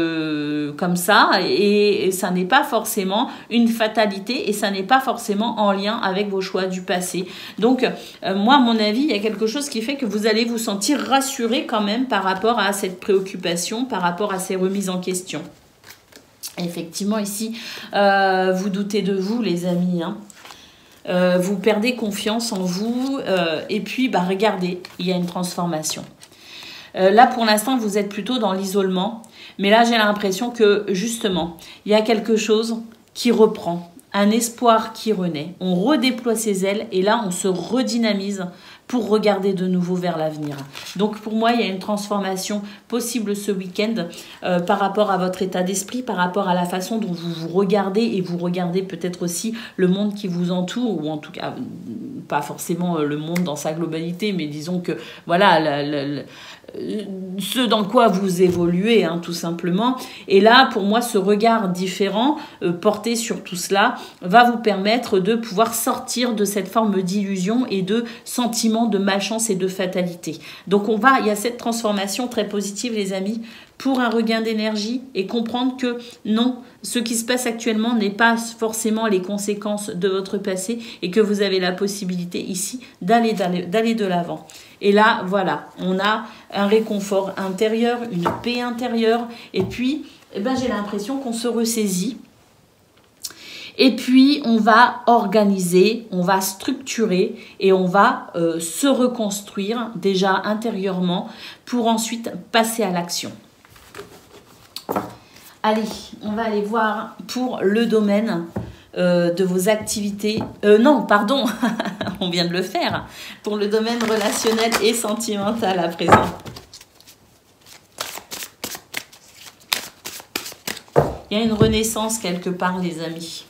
comme ça et ça n'est pas forcément une fatalité et ça n'est pas forcément en lien avec vos choix du passé. Donc moi à mon avis il y a quelque chose qui fait que vous allez vous sentir rassuré quand même par rapport à cette préoccupation, par rapport à ces remises en question. Effectivement ici vous doutez de vous les amis, hein. Vous perdez confiance en vous et puis regardez, il y a une transformation. Là pour l'instant vous êtes plutôt dans l'isolement, mais là j'ai l'impression que justement il y a quelque chose qui reprend, un espoir qui renaît, on redéploie ses ailes et là on se redynamise pour regarder de nouveau vers l'avenir. Donc pour moi, il y a une transformation possible ce week-end par rapport à votre état d'esprit, par rapport à la façon dont vous vous regardez et vous regardez peut-être aussi le monde qui vous entoure, ou en tout cas, pas forcément le monde dans sa globalité, mais disons que voilà, ce dans quoi vous évoluez, hein, tout simplement. Et là, pour moi, ce regard différent porté sur tout cela va vous permettre de pouvoir sortir de cette forme d'illusion et de sentiment de malchance et de fatalité. Donc il y a cette transformation très positive les amis pour un regain d'énergie et comprendre que non, ce qui se passe actuellement n'est pas forcément les conséquences de votre passé et que vous avez la possibilité ici d'aller de l'avant. Et là, voilà, on a un réconfort intérieur, une paix intérieure et puis j'ai l'impression qu'on se ressaisit. Et puis, on va organiser, on va structurer et on va se reconstruire déjà intérieurement pour ensuite passer à l'action. Allez, on va aller voir pour le domaine de vos activités. Non, pardon, on vient de le faire. Pour le domaine relationnel et sentimental à présent. Il y a une renaissance quelque part, les amis.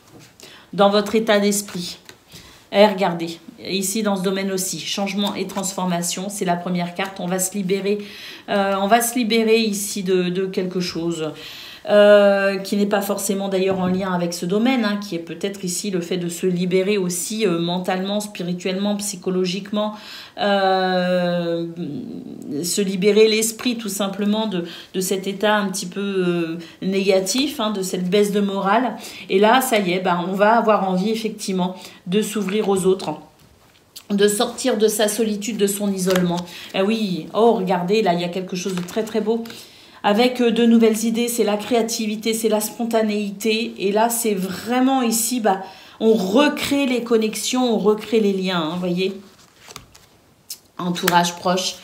Dans votre état d'esprit. Regardez, ici dans ce domaine aussi, changement et transformation, c'est la première carte. On va se libérer ici de quelque chose qui n'est pas forcément d'ailleurs en lien avec ce domaine, hein, qui est peut-être ici le fait de se libérer aussi mentalement, spirituellement, psychologiquement, se libérer l'esprit tout simplement de cet état un petit peu négatif, hein, de cette baisse de morale. Et là, ça y est, on va avoir envie effectivement de s'ouvrir aux autres, de sortir de sa solitude, de son isolement. Oui, oh regardez, là il y a quelque chose de très très beau. Avec de nouvelles idées, c'est la créativité, c'est la spontanéité. Et là, c'est vraiment ici, on recrée les connexions, on recrée les liens, hein, voyez. Entourage proche.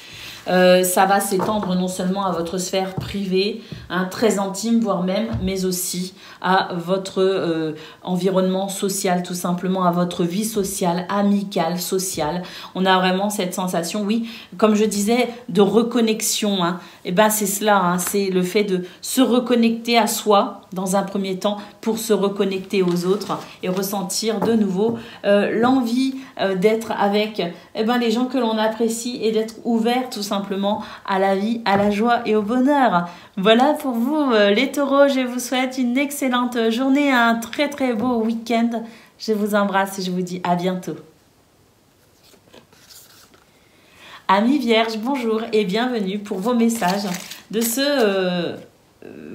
Ça va s'étendre non seulement à votre sphère privée, hein, très intime, voire même, mais aussi à votre environnement social, tout simplement, à votre vie sociale, amicale, sociale. On a vraiment cette sensation, oui, comme je disais, de reconnexion. Hein. Et ben c'est cela, hein, c'est le fait de se reconnecter à soi dans un premier temps pour se reconnecter aux autres et ressentir de nouveau l'envie d'être avec les gens que l'on apprécie et d'être ouvert tout simplement à la vie, à la joie et au bonheur. Voilà pour vous les taureaux, je vous souhaite une excellente journée, un très très beau week-end. Je vous embrasse et je vous dis à bientôt. Amis vierges, bonjour et bienvenue pour vos messages de ce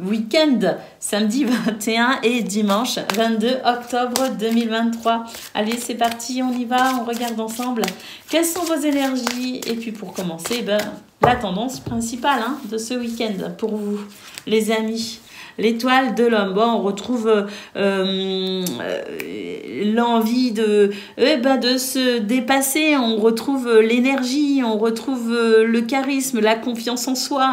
week-end, samedi 21 et dimanche 22 octobre 2023. Allez, c'est parti, on y va, on regarde ensemble quelles sont vos énergies. Et puis pour commencer, la tendance principale de ce week-end pour vous, les amis. L'étoile de l'homme, on retrouve l'envie de se dépasser, on retrouve l'énergie, on retrouve le charisme, la confiance en soi.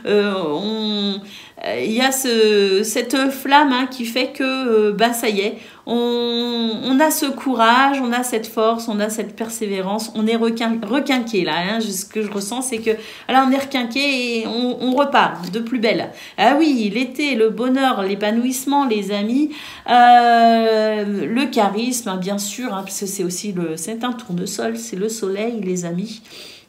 Il y a cette flamme qui fait que ça y est, on a ce courage, on a cette force, on a cette persévérance, on est requinqué là. Ce que je ressens, c'est que là on est requinqué et on repart de plus belle. Ah oui, l'été, le bonheur, l'épanouissement, les amis, le charisme, bien sûr, parce que c'est aussi c'est un tournesol, c'est le soleil, les amis.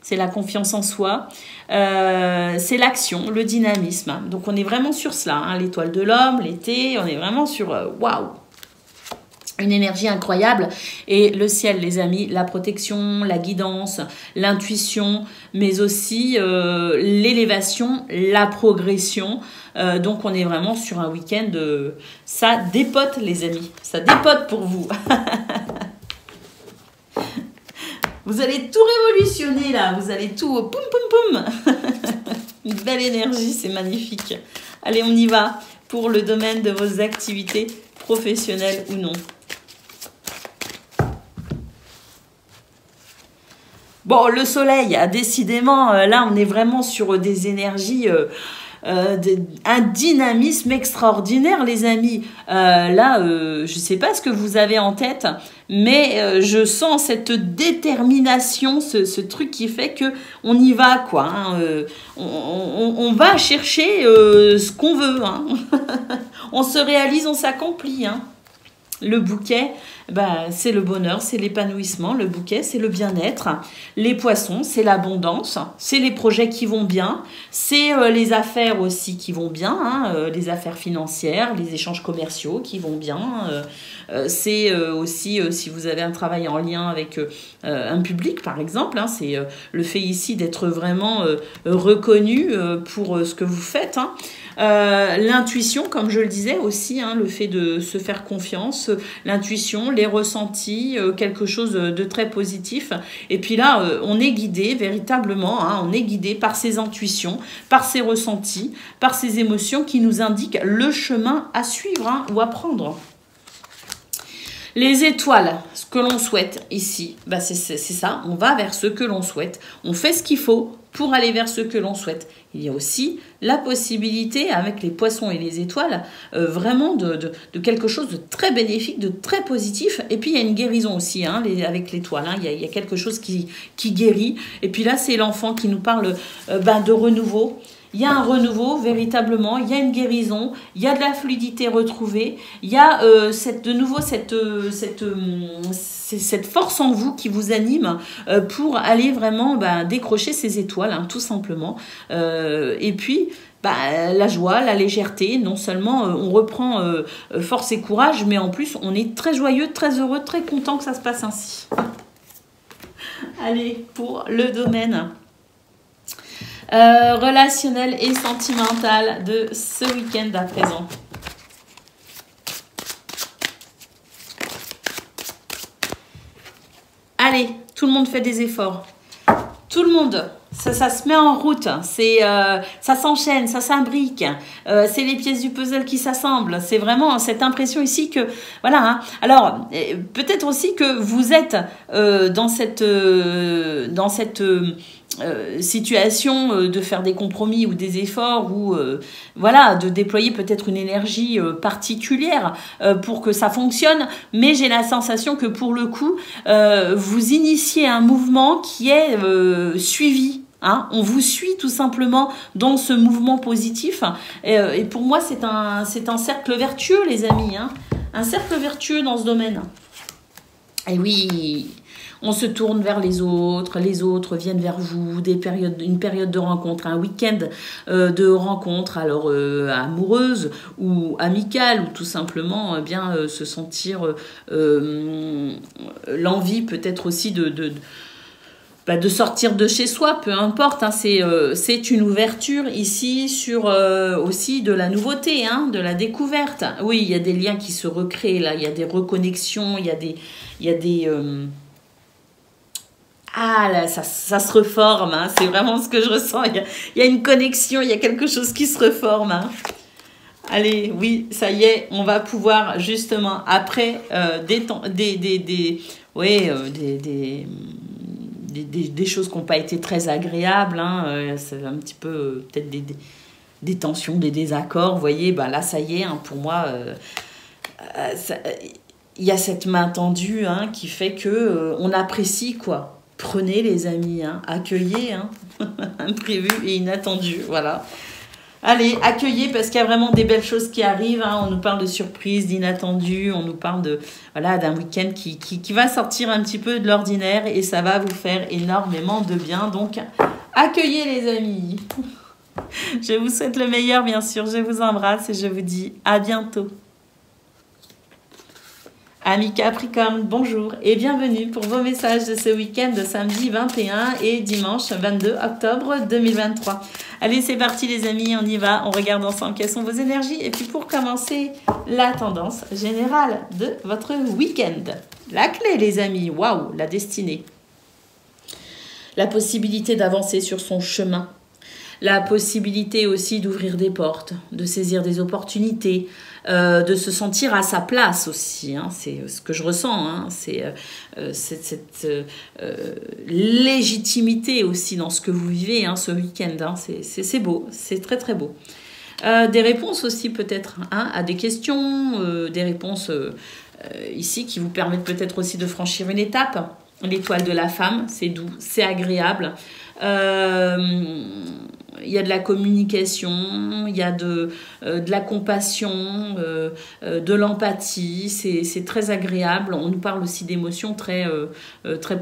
C'est la confiance en soi, c'est l'action, le dynamisme. Donc on est vraiment sur cela, l'étoile de l'homme, l'été, on est vraiment sur waouh, une énergie incroyable. Et le ciel, les amis, la protection, la guidance, l'intuition, mais aussi l'élévation, la progression. Donc on est vraiment sur un week-end, ça dépote les amis, ça dépote pour vous. Vous allez tout révolutionner là, vous allez tout poum poum poum. Une belle énergie, c'est magnifique. Allez, on y va pour le domaine de vos activités professionnelles ou non. Bon, le soleil, décidément, là on est vraiment sur des énergies... un dynamisme extraordinaire, les amis. Je sais pas ce que vous avez en tête, mais je sens cette détermination, ce truc qui fait que on y va, quoi. On va chercher ce qu'on veut. On se réalise, on s'accomplit. Le bouquet, c'est le bonheur, c'est l'épanouissement. Le bouquet, c'est le bien-être. Les poissons, c'est l'abondance. C'est les projets qui vont bien. C'est les affaires aussi qui vont bien. Les affaires financières, les échanges commerciaux qui vont bien. C'est aussi, si vous avez un travail en lien avec un public, par exemple, c'est le fait ici d'être vraiment reconnu pour ce que vous faites. L'intuition, comme je le disais aussi, le fait de se faire confiance, l'intuition, les ressentis, quelque chose de très positif. Et puis là, on est guidé véritablement, on est guidé par ces intuitions, par ces ressentis, par ces émotions qui nous indiquent le chemin à suivre ou à prendre. Les étoiles, ce que l'on souhaite ici, c'est ça, on va vers ce que l'on souhaite. On fait ce qu'il faut pour aller vers ce que l'on souhaite. Il y a aussi la possibilité, avec les poissons et les étoiles, vraiment de quelque chose de très bénéfique, de très positif. Et puis, il y a une guérison aussi avec l'étoile. Il y a quelque chose qui guérit. Et puis là, c'est l'enfant qui nous parle de renouveau. Il y a un renouveau, véritablement, il y a une guérison, il y a de la fluidité retrouvée, il y a cette force en vous qui vous anime pour aller vraiment décrocher ces étoiles, tout simplement. Et puis, la joie, la légèreté, non seulement on reprend force et courage, mais en plus, on est très joyeux, très heureux, très content que ça se passe ainsi. Allez, pour le domaine relationnel et sentimental de ce week-end à présent. Allez, tout le monde fait des efforts. Tout le monde, ça se met en route, ça s'enchaîne, ça s'imbrique, c'est les pièces du puzzle qui s'assemblent. C'est vraiment cette impression ici que, voilà. Alors, peut-être aussi que vous êtes dans cette situation de faire des compromis ou des efforts ou voilà, de déployer peut-être une énergie particulière pour que ça fonctionne, mais j'ai la sensation que pour le coup vous initiez un mouvement qui est suivi. Hein, on vous suit tout simplement dans ce mouvement positif et pour moi c'est un cercle vertueux les amis, hein, un cercle vertueux dans ce domaine. Et oui, on se tourne vers les autres viennent vers vous, une période de rencontre, un week-end de rencontre, alors amoureuse ou amicale, ou tout simplement bien se sentir l'envie peut-être aussi de sortir de chez soi, peu importe, hein, c'est une ouverture ici sur aussi de la nouveauté, hein, de la découverte. Oui, il y a des liens qui se recréent là, il y a des reconnexions, il y a des ah là, ça se reforme, hein, c'est vraiment ce que je ressens, il y a une connexion, il y a quelque chose qui se reforme. Hein. Allez, oui, ça y est, on va pouvoir justement, après des choses qui n'ont pas été très agréables, hein, c'est un petit peu peut-être des tensions, des désaccords, vous voyez, ben là ça y est, hein, pour moi, il y a cette main tendue hein, qui fait que on apprécie quoi. Prenez les amis, hein, accueillez, hein, imprévu et inattendu, voilà. Allez, accueillez parce qu'il y a vraiment des belles choses qui arrivent. Hein. On nous parle de surprises, d'inattendus. On nous parle d'un week-end qui va sortir un petit peu de l'ordinaire et ça va vous faire énormément de bien. Donc, accueillez les amis. Je vous souhaite le meilleur, bien sûr. Je vous embrasse et je vous dis à bientôt. Amis Capricorne, bonjour et bienvenue pour vos messages de ce week-end de samedi 21 et dimanche 22 octobre 2023. Allez, c'est parti les amis, on y va, on regarde ensemble quelles sont vos énergies. Et puis pour commencer, la tendance générale de votre week-end. La clé les amis, waouh, la destinée. La possibilité d'avancer sur son chemin. La possibilité aussi d'ouvrir des portes, de saisir des opportunités, de se sentir à sa place aussi. Hein, c'est ce que je ressens. Hein, c'est cette légitimité aussi dans ce que vous vivez hein, ce week-end. Hein, c'est beau, c'est très très beau. Des réponses aussi peut-être hein, à des questions, des réponses ici qui vous permettent peut-être aussi de franchir une étape. L'étoile de la femme, c'est doux, c'est agréable. Il y a de la communication, il y a de la compassion, de l'empathie, c'est très agréable. On nous parle aussi d'émotions très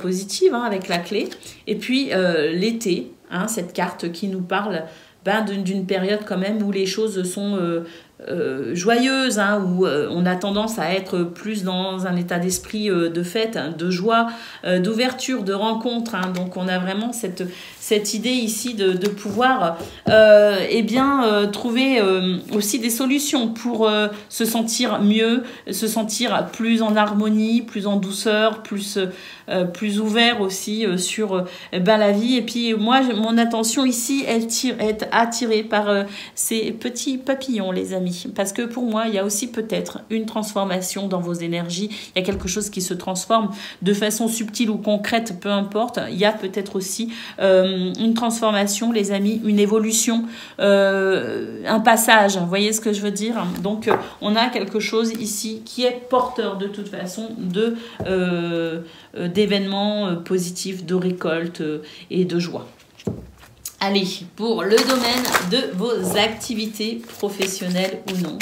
positives hein, avec la clé. Et puis l'été, hein, cette carte qui nous parle d'une période quand même où les choses sont joyeuses, hein, où on a tendance à être plus dans un état d'esprit de fête, hein, de joie, d'ouverture, de rencontre. Hein. Donc on a vraiment cette idée ici de pouvoir trouver aussi des solutions pour se sentir mieux, se sentir plus en harmonie, plus en douceur, plus ouvert aussi sur la vie. Et puis moi, mon attention ici est attirée par ces petits papillons, les amis. Parce que pour moi, il y a aussi peut-être une transformation dans vos énergies. Il y a quelque chose qui se transforme de façon subtile ou concrète, peu importe. Il y a peut-être aussi une transformation, les amis, une évolution, un passage. Vous voyez ce que je veux dire? Donc, on a quelque chose ici qui est porteur de toute façon d'événements positifs, de récoltes et de joie. Allez, pour le domaine de vos activités professionnelles ou non.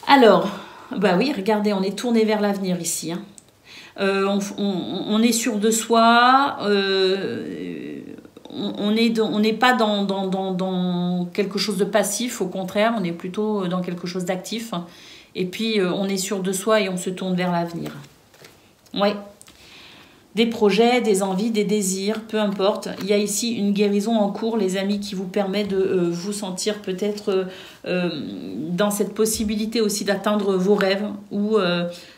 Alors, bah oui, regardez, on est tourné vers l'avenir ici. Hein. On est sûr de soi, on n'est pas dans quelque chose de passif, au contraire, on est plutôt dans quelque chose d'actif. Et puis, on est sûr de soi et on se tourne vers l'avenir. Ouais. Des projets, des envies, des désirs, peu importe. Il y a ici une guérison en cours, les amis, qui vous permet de vous sentir peut-être dans cette possibilité aussi d'atteindre vos rêves ou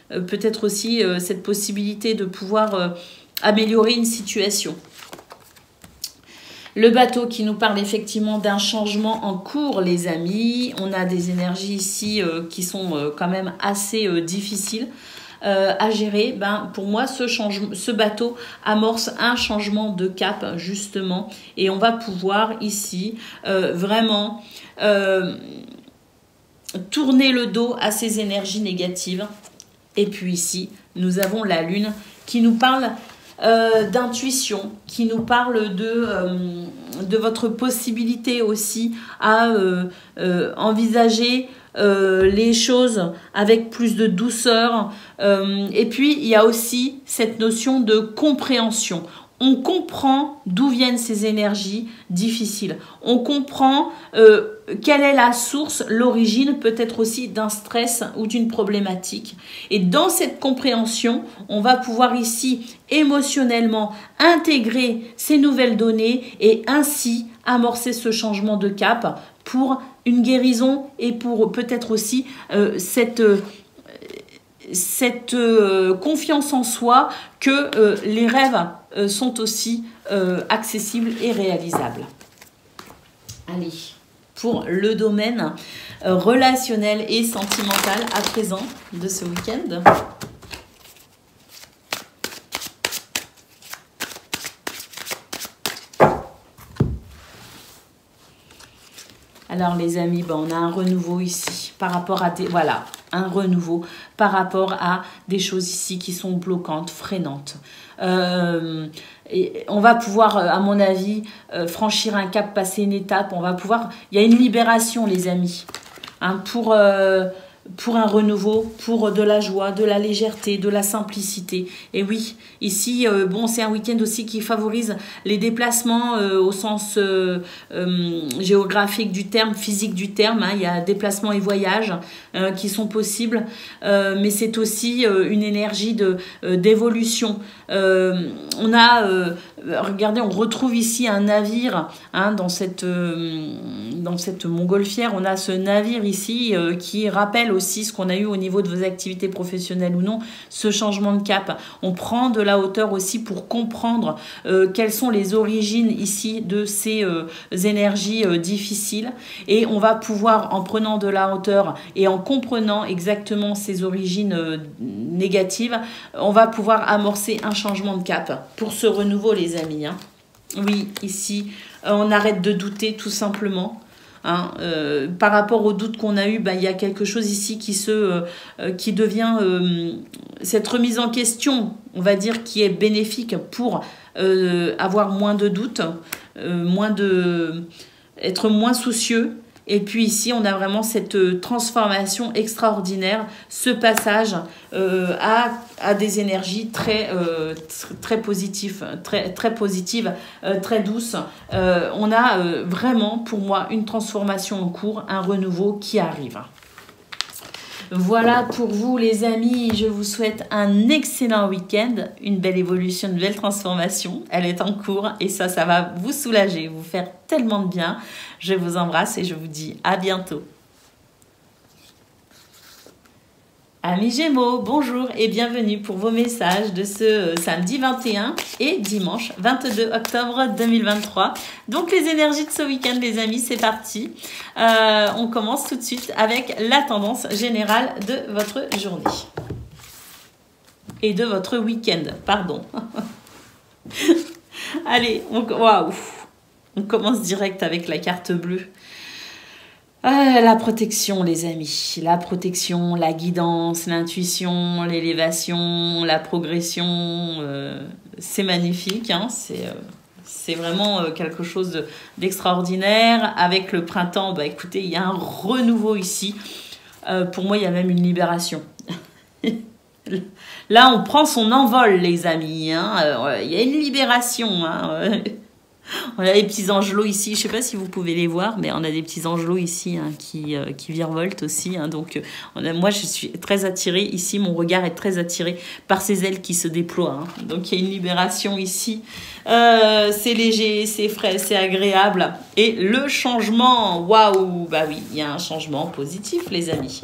peut-être aussi cette possibilité de pouvoir améliorer une situation. Le bateau qui nous parle effectivement d'un changement en cours, les amis. On a des énergies ici qui sont quand même assez difficiles. à gérer, ben, pour moi, ce bateau amorce un changement de cap, justement. Et on va pouvoir ici vraiment tourner le dos à ces énergies négatives. Et puis ici, nous avons la Lune qui nous parle d'intuition, qui nous parle de votre possibilité aussi à envisager les choses avec plus de douceur. Et puis, il y a aussi cette notion de compréhension. On comprend d'où viennent ces énergies difficiles. On comprend quelle est la source, l'origine peut-être aussi d'un stress ou d'une problématique. Et dans cette compréhension, on va pouvoir ici émotionnellement intégrer ces nouvelles données et ainsi amorcer ce changement de cap pour une guérison et pour peut-être aussi cette confiance en soi que les rêves sont aussi accessibles et réalisables. Allez, pour le domaine relationnel et sentimental à présent de ce week-end. Alors les amis, ben, on a un renouveau ici par rapport à des... Voilà, un renouveau par rapport à des choses ici qui sont bloquantes, freinantes. Et on va pouvoir, à mon avis, franchir un cap, passer une étape. On va pouvoir... Il y a une libération, les amis, hein, pour un renouveau, pour de la joie, de la légèreté, de la simplicité. Et oui, ici, bon, c'est un week-end aussi qui favorise les déplacements au sens géographique du terme, physique du terme. Hein. Il y a déplacements et voyages qui sont possibles, mais c'est aussi une énergie d'évolution. On a, regardez, on retrouve ici un navire hein, dans cette montgolfière. On a ce navire ici qui rappelle aussi ce qu'on a eu au niveau de vos activités professionnelles ou non, ce changement de cap. On prend de la hauteur aussi pour comprendre quelles sont les origines ici de ces énergies difficiles et on va pouvoir, en prenant de la hauteur et en comprenant exactement ces origines négatives, on va pouvoir amorcer un changement de cap pour ce renouveau, les amis. Hein. Oui, ici, on arrête de douter tout simplement. Hein, par rapport aux doutes qu'on a eu, il y a quelque chose ici qui devient cette remise en question, on va dire, qui est bénéfique pour avoir moins de doutes, être moins soucieux. Et puis ici, on a vraiment cette transformation extraordinaire, ce passage à des énergies très positives, très positives, très douces. On a vraiment, pour moi, une transformation en cours, un renouveau qui arrive. Voilà pour vous les amis, je vous souhaite un excellent week-end, une belle évolution, une belle transformation, elle est en cours et ça va vous soulager, vous faire tellement de bien. Je vous embrasse et je vous dis à bientôt. Amis Gémeaux, bonjour et bienvenue pour vos messages de ce samedi 21 et dimanche 22 octobre 2023. Donc les énergies de ce week-end les amis, c'est parti. On commence tout de suite avec la tendance générale de votre journée. Et de votre week-end, pardon. Allez, waouh, on commence direct avec la carte bleue. La protection, les amis. La protection, la guidance, l'intuition, l'élévation, la progression. C'est magnifique. Hein, c'est vraiment quelque chose d'extraordinaire. Avec le printemps, écoutez, il y a un renouveau ici. Pour moi, il y a même une libération. Là, on prend son envol, les amis. Hein, il y a une libération. Hein, on a des petits angelots ici, je ne sais pas si vous pouvez les voir, mais on a des petits angelots ici hein, qui virevoltent aussi. Hein, donc, moi, je suis très attirée ici, mon regard est très attiré par ces ailes qui se déploient. Hein. Donc, il y a une libération ici. C'est léger, c'est frais, c'est agréable. Et le changement, waouh, bah oui, il y a un changement positif, les amis.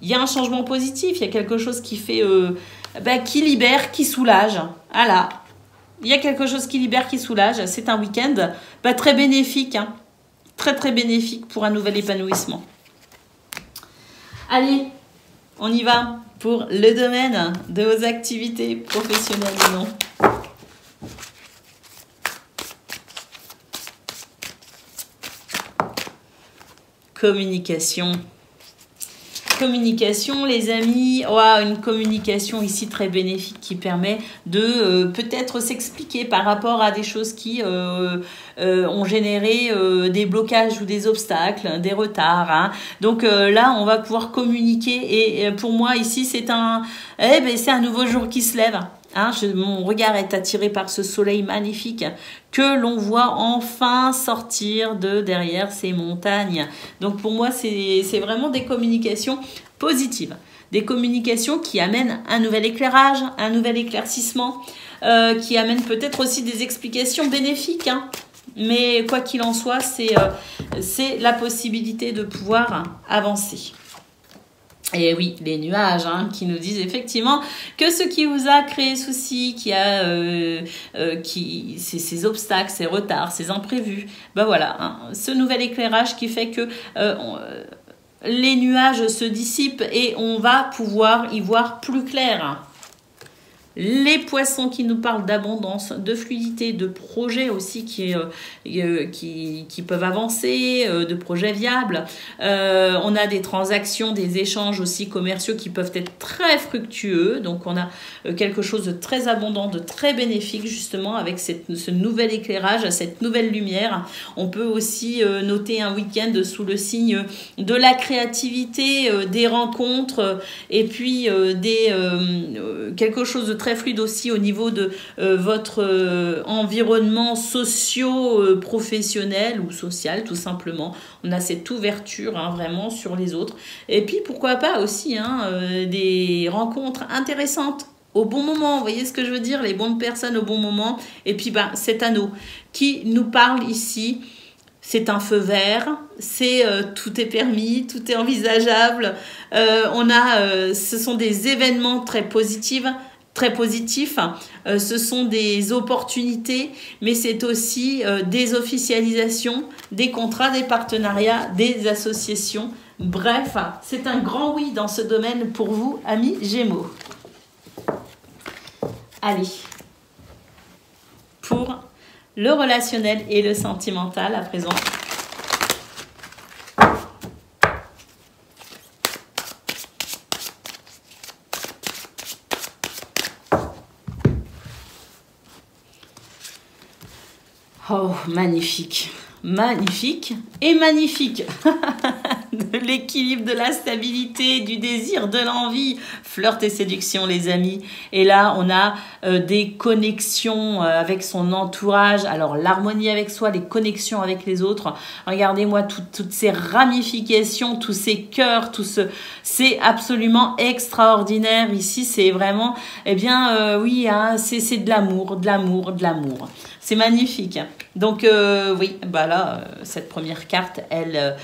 Il y a un changement positif, il y a quelque chose qui fait, qui libère, qui soulage. Voilà. Il y a quelque chose qui libère, qui soulage. C'est un week-end très bénéfique. Hein. Très, très bénéfique pour un nouvel épanouissement. Allez, on y va. pour le domaine de vos activités professionnelles ou non. Communication. Communication, les amis, une communication ici très bénéfique qui permet de peut-être s'expliquer par rapport à des choses qui ont généré des blocages ou des obstacles, des retards. Hein. Donc là, on va pouvoir communiquer et pour moi ici, c'est un nouveau jour qui se lève. Hein, mon regard est attiré par ce soleil magnifique que l'on voit enfin sortir de derrière ces montagnes. Donc pour moi, c'est vraiment des communications positives. Des communications qui amènent un nouvel éclairage, un nouvel éclaircissement, qui amènent peut-être aussi des explications bénéfiques. Hein. Mais quoi qu'il en soit, c'est la possibilité de pouvoir avancer. Et oui, les nuages qui nous disent effectivement que ce qui vous a créé souci, ces obstacles, ces retards, ces imprévus, voilà, ce nouvel éclairage qui fait que les nuages se dissipent et on va pouvoir y voir plus clair. Les poissons qui nous parlent d'abondance, de fluidité, de projets aussi qui peuvent avancer, de projets viables. On a des transactions, des échanges aussi commerciaux qui peuvent être très fructueux. Donc on a quelque chose de très abondant, de très bénéfique justement avec ce nouvel éclairage, cette nouvelle lumière. On peut aussi noter un week-end sous le signe de la créativité, des rencontres et puis quelque chose de très fluide aussi au niveau de votre environnement socio-professionnel ou social tout simplement. On a cette ouverture vraiment sur les autres. Et puis pourquoi pas aussi des rencontres intéressantes au bon moment, vous voyez ce que je veux dire, les bonnes personnes au bon moment. Et puis cet anneau qui nous parle ici, c'est un feu vert, tout est permis, tout est envisageable. Ce sont des événements très positifs. Ce sont des opportunités, mais c'est aussi des officialisations, des contrats, des partenariats, des associations. Bref, c'est un grand oui dans ce domaine pour vous, amis Gémeaux. Allez, pour le relationnel et le sentimental à présent. Oh, magnifique, magnifique et magnifique. De l'équilibre, de la stabilité, du désir, de l'envie. Flirt et séduction, les amis. Et là, on a des connexions avec son entourage. Alors, l'harmonie avec soi, les connexions avec les autres. Regardez-moi toutes ces ramifications, tous ces cœurs, c'est absolument extraordinaire. Ici, c'est vraiment, c'est de l'amour, de l'amour, de l'amour. C'est magnifique. Donc cette première carte, elle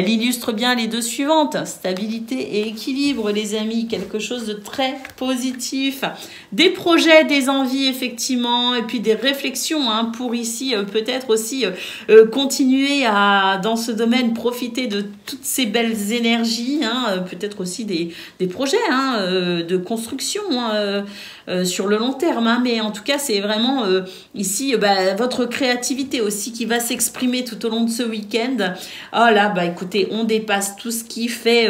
illustre bien les deux suivantes. Stabilité et équilibre, les amis. Quelque chose de très positif. Des projets, des envies, effectivement. Et puis des réflexions pour ici, peut-être aussi continuer dans ce domaine, profiter de toutes ces belles énergies. Peut-être aussi des projets de construction sur le long terme. Mais en tout cas, c'est vraiment ici votre créativité aussi qui va s'exprimer tout au long de ce week-end. Oh là, écoutez, on dépasse tout ce qui fait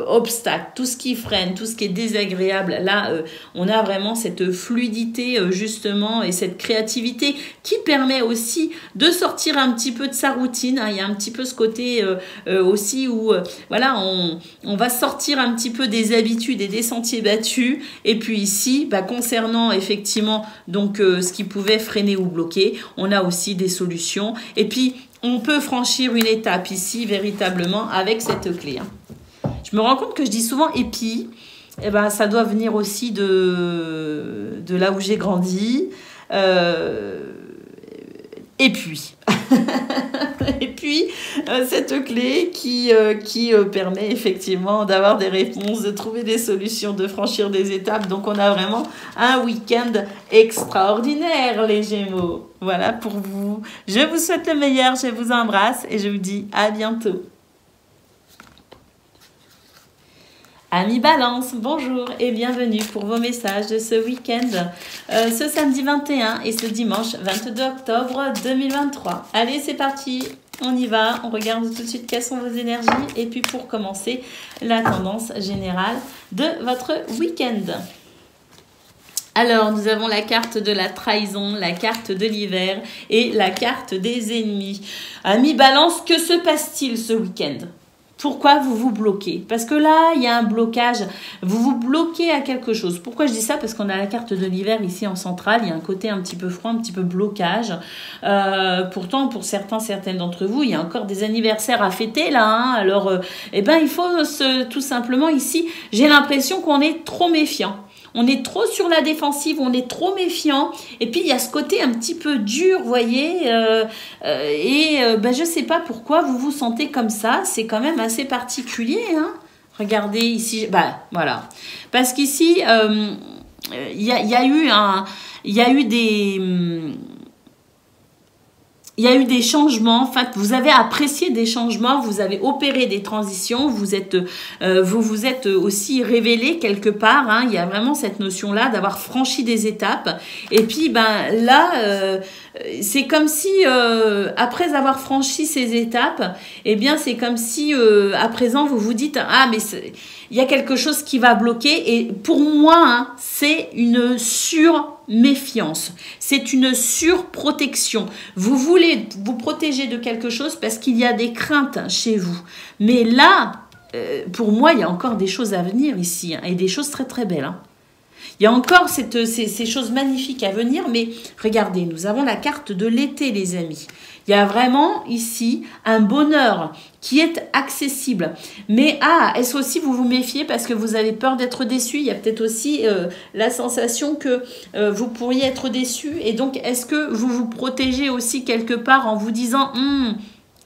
obstacle, tout ce qui freine, tout ce qui est désagréable. Là, on a vraiment cette fluidité justement et cette créativité qui permet aussi de sortir un petit peu de sa routine. Il y a un petit peu ce côté aussi où on va sortir un petit peu des habitudes et des sentiers battus. Et puis ici, concernant effectivement donc ce qui pouvait freiner ou bloquer, on a aussi des solutions. Et puis, on peut franchir une étape ici, véritablement, avec cette clé. Je me rends compte que je dis souvent « et puis », ça doit venir aussi de là où j'ai grandi. Et puis, cette clé qui permet effectivement d'avoir des réponses, de trouver des solutions, de franchir des étapes. Donc, on a vraiment un week-end extraordinaire, les Gémeaux. Voilà pour vous. Je vous souhaite le meilleur, je vous embrasse et je vous dis à bientôt. Amis Balance, bonjour et bienvenue pour vos messages de ce week-end, ce samedi 21 et ce dimanche 22 octobre 2023. Allez, c'est parti, on y va, on regarde tout de suite quelles sont vos énergies et puis pour commencer, la tendance générale de votre week-end. Alors, nous avons la carte de la trahison, la carte de l'hiver et la carte des ennemis. Amis Balance, que se passe-t-il ce week-end ? Pourquoi vous vous bloquez? Parce que là, il y a un blocage. Vous vous bloquez à quelque chose. Pourquoi je dis ça? Parce qu'on a la carte de l'hiver ici en centrale. Il y a un côté un petit peu froid, un petit peu blocage. Pourtant, pour certaines d'entre vous, il y a encore des anniversaires à fêter là. Hein. Alors, il faut tout simplement ici, j'ai l'impression qu'on est trop méfiant. On est trop sur la défensive, on est trop méfiant. Et puis, il y a ce côté un petit peu dur, vous voyez. Je ne sais pas pourquoi vous vous sentez comme ça. C'est quand même assez particulier. Hein. Regardez ici. Voilà. Parce qu'ici, il y a eu des changements, en fait, vous avez apprécié des changements, vous avez opéré des transitions, vous vous êtes aussi révélé quelque part, hein, il y a vraiment cette notion-là d'avoir franchi des étapes. Et puis, c'est comme si, après avoir franchi ces étapes, c'est comme si, à présent, vous vous dites, il y a quelque chose qui va bloquer. Et pour moi, hein, c'est une surméfiance. C'est une surprotection. Vous voulez vous protéger de quelque chose parce qu'il y a des craintes chez vous. Mais là, pour moi, il y a encore des choses à venir ici. Hein, et des choses très très belles. Hein. Il y a encore ces choses magnifiques à venir. Mais regardez, nous avons la carte de l'été, les amis. Il y a vraiment ici un bonheur qui est accessible. Mais est-ce aussi vous vous méfiez parce que vous avez peur d'être déçu? Il y a peut-être aussi la sensation que vous pourriez être déçu. Et donc, est-ce que vous vous protégez aussi quelque part en vous disant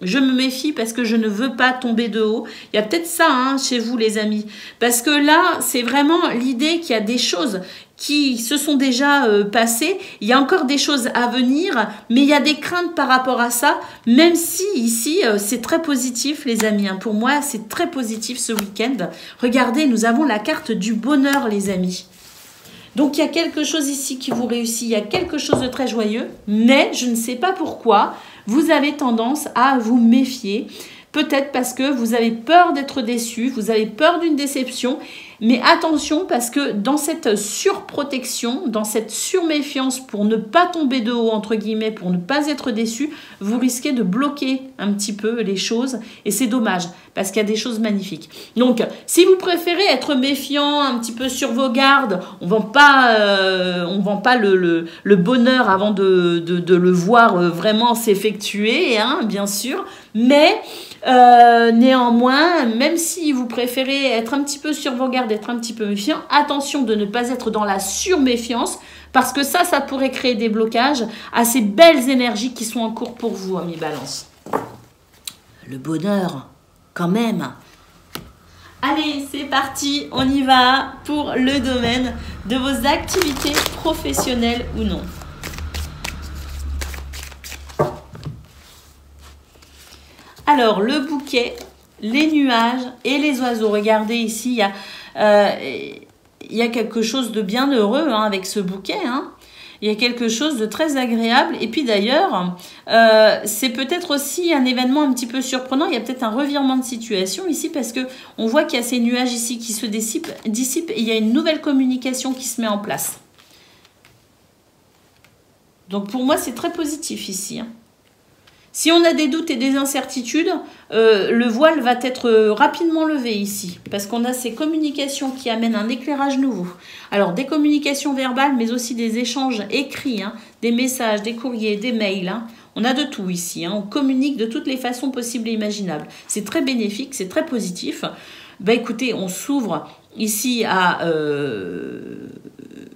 je me méfie parce que je ne veux pas tomber de haut. Il y a peut-être ça chez vous, les amis. Parce que là, c'est vraiment l'idée qu'il y a des choses qui se sont déjà passées. Il y a encore des choses à venir, mais il y a des craintes par rapport à ça, même si ici, c'est très positif, les amis. Hein. Pour moi, c'est très positif ce week-end. Regardez, nous avons la carte du bonheur, les amis. Donc, il y a quelque chose ici qui vous réussit. Il y a quelque chose de très joyeux, mais je ne sais pas pourquoi. Vous avez tendance à vous méfier, peut-être parce que vous avez peur d'être déçu, vous avez peur d'une déception, mais attention parce que dans cette surprotection, dans cette surméfiance pour ne pas tomber de haut, entre guillemets, pour ne pas être déçu, vous risquez de bloquer un petit peu les choses et c'est dommage parce qu'il y a des choses magnifiques. Donc, si vous préférez être méfiant, un petit peu sur vos gardes, on vend pas le bonheur avant de le voir vraiment s'effectuer, hein, bien sûr, mais néanmoins, même si vous préférez être un petit peu sur vos gardes, être un petit peu méfiant, attention de ne pas être dans la surméfiance parce que ça pourrait créer des blocages à ces belles énergies qui sont en cours pour vous, amis Balance. Le bonheur, quand même. Allez, c'est parti, on y va pour le domaine de vos activités professionnelles ou non. Alors, le bouquet, les nuages et les oiseaux. Regardez ici, il y a quelque chose de bien heureux avec ce bouquet. Hein. Il y a quelque chose de très agréable. Et puis d'ailleurs, c'est peut-être aussi un événement un petit peu surprenant. Il y a peut-être un revirement de situation ici parce qu'on voit qu'il y a ces nuages ici qui se dissipent et il y a une nouvelle communication qui se met en place. Donc pour moi, c'est très positif ici. Hein. Si on a des doutes et des incertitudes, le voile va être rapidement levé ici, parce qu'on a ces communications qui amènent un éclairage nouveau. Alors, des communications verbales, mais aussi des échanges écrits, hein, des messages, des courriers, des mails. Hein. On a de tout ici, hein. On communique de toutes les façons possibles et imaginables. C'est très bénéfique, c'est très positif. Écoutez, on s'ouvre ici à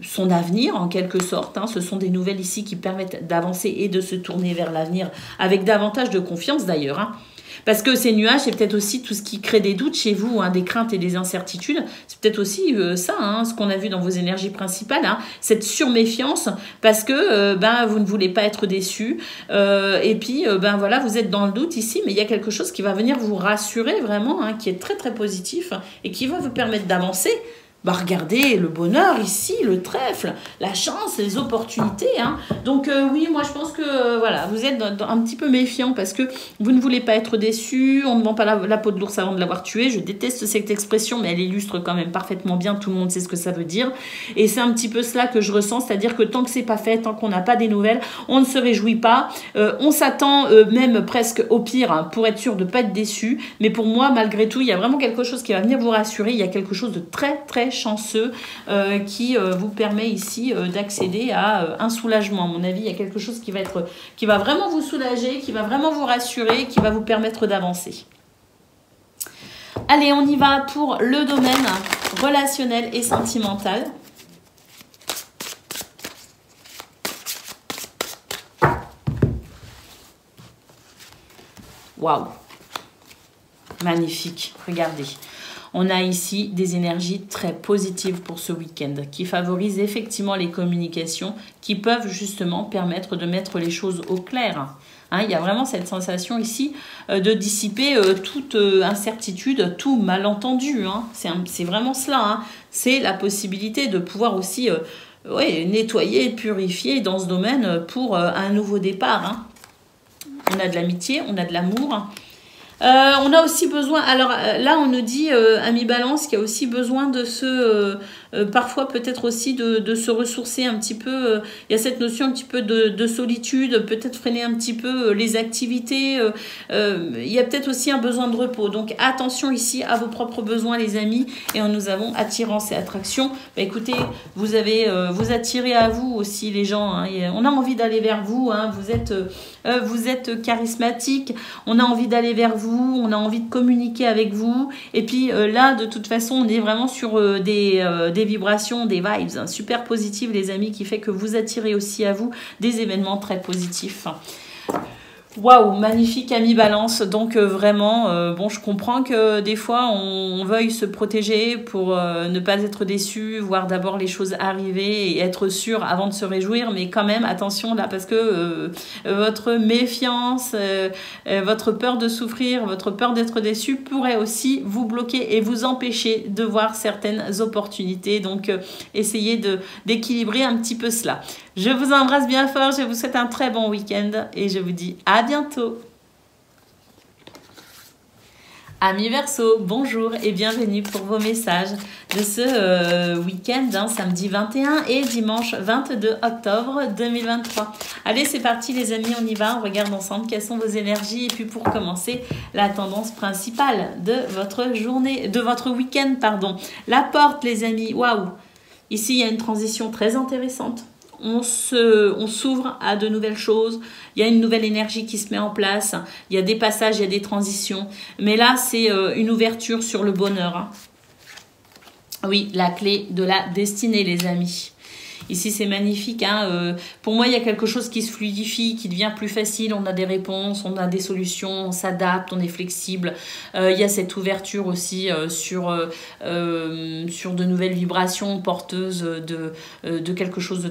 son avenir en quelque sorte. Hein. Ce sont des nouvelles ici qui permettent d'avancer et de se tourner vers l'avenir avec davantage de confiance d'ailleurs. Hein. Parce que ces nuages, c'est peut-être aussi tout ce qui crée des doutes chez vous, hein, des craintes et des incertitudes. C'est peut-être aussi ça, hein, ce qu'on a vu dans vos énergies principales, hein, cette surméfiance, parce que vous ne voulez pas être déçus. Et puis, voilà, vous êtes dans le doute ici, mais il y a quelque chose qui va venir vous rassurer vraiment, hein, qui est très très positif et qui va vous permettre d'avancer. Regardez le bonheur ici, le trèfle, la chance, les opportunités. Hein. Donc oui, moi je pense que voilà, vous êtes un petit peu méfiant parce que vous ne voulez pas être déçu. On ne vend pas la peau de l'ours avant de l'avoir tué. Je déteste cette expression, mais elle illustre quand même parfaitement bien. Tout le monde sait ce que ça veut dire. Et c'est un petit peu cela que je ressens, c'est-à-dire que tant que c'est pas fait, tant qu'on n'a pas des nouvelles, on ne se réjouit pas. On s'attend même presque au pire, hein, pour être sûr de ne pas être déçu. Mais pour moi, malgré tout, il y a vraiment quelque chose qui va venir vous rassurer. Il y a quelque chose de très très chanceux qui vous permet ici d'accéder à un soulagement. À mon avis, il y a quelque chose qui va vraiment vous soulager, qui va vraiment vous rassurer, qui va vous permettre d'avancer. Allez, on y va pour le domaine relationnel et sentimental. Waouh! Magnifique, regardez. On a ici des énergies très positives pour ce week-end qui favorisent effectivement les communications qui peuvent justement permettre de mettre les choses au clair. Hein, il y a vraiment cette sensation ici de dissiper toute incertitude, tout malentendu. Hein. C'est vraiment cela. Hein. C'est la possibilité de pouvoir aussi nettoyer, purifier dans ce domaine pour un nouveau départ. Hein. On a de l'amitié, on a de l'amour. On a aussi besoin, alors là on nous dit, ami Balance, qu'il y a aussi besoin de se, parfois peut-être aussi de se ressourcer un petit peu, il y a cette notion un petit peu de solitude, peut-être freiner un petit peu les activités, il y a peut-être aussi un besoin de repos, donc attention ici à vos propres besoins les amis, et nous avons attirance et attraction. Écoutez, vous attirez à vous aussi les gens, hein, et on a envie d'aller vers vous, hein, vous êtes charismatique, on a envie d'aller vers vous, on a envie de communiquer avec vous. Et puis là, de toute façon, on est vraiment sur des vibrations, des vibes hein, super positives, les amis, qui fait que vous attirez aussi à vous des événements très positifs. Waouh, magnifique ami Balance. Donc vraiment, je comprends que des fois on veuille se protéger pour ne pas être déçu, voir d'abord les choses arriver et être sûr avant de se réjouir. Mais quand même, attention là, parce que votre méfiance, votre peur de souffrir, votre peur d'être déçu pourrait aussi vous bloquer et vous empêcher de voir certaines opportunités. Donc essayez d'équilibrer un petit peu cela. Je vous embrasse bien fort, je vous souhaite un très bon week-end et je vous dis à bientôt. Amis Verseau, bonjour et bienvenue pour vos messages de ce week-end, hein, samedi 21 et dimanche 22 octobre 2023. Allez, c'est parti les amis, on y va, on regarde ensemble quelles sont vos énergies et puis pour commencer, la tendance principale de votre journée, de votre week-end, pardon. La porte les amis, waouh! Ici, il y a une transition très intéressante. On s'ouvre à de nouvelles choses, il y a une nouvelle énergie qui se met en place, il y a des passages, il y a des transitions. Mais là, c'est une ouverture sur le bonheur. Hein. Oui, la clé de la destinée, les amis. Ici, c'est magnifique. Hein. Pour moi, il y a quelque chose qui se fluidifie, qui devient plus facile. On a des réponses, on a des solutions, on s'adapte, on est flexible. Il y a cette ouverture aussi sur de nouvelles vibrations porteuses de quelque chose de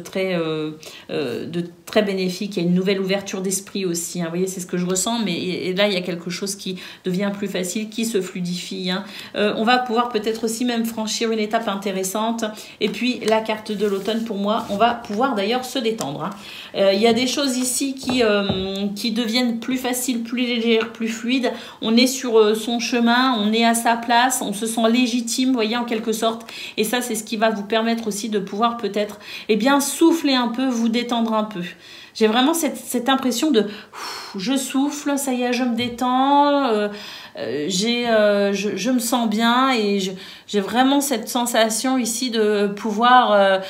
très bénéfique. Il y a une nouvelle ouverture d'esprit aussi. Hein. Vous voyez, c'est ce que je ressens. Mais là, il y a quelque chose qui devient plus facile, qui se fluidifie. Hein. On va pouvoir peut-être aussi même franchir une étape intéressante. Et puis, la carte de l'automne, pour moi, on va pouvoir d'ailleurs se détendre. Hein. Il y a des choses ici qui deviennent plus faciles, plus légères, plus fluides. On est sur son chemin, on est à sa place, on se sent légitime, vous voyez, en quelque sorte. Et ça, c'est ce qui va vous permettre aussi de pouvoir peut-être souffler un peu, vous détendre un peu. J'ai vraiment cette impression de je souffle, ça y est, je me détends, je me sens bien et j'ai vraiment cette sensation ici de pouvoir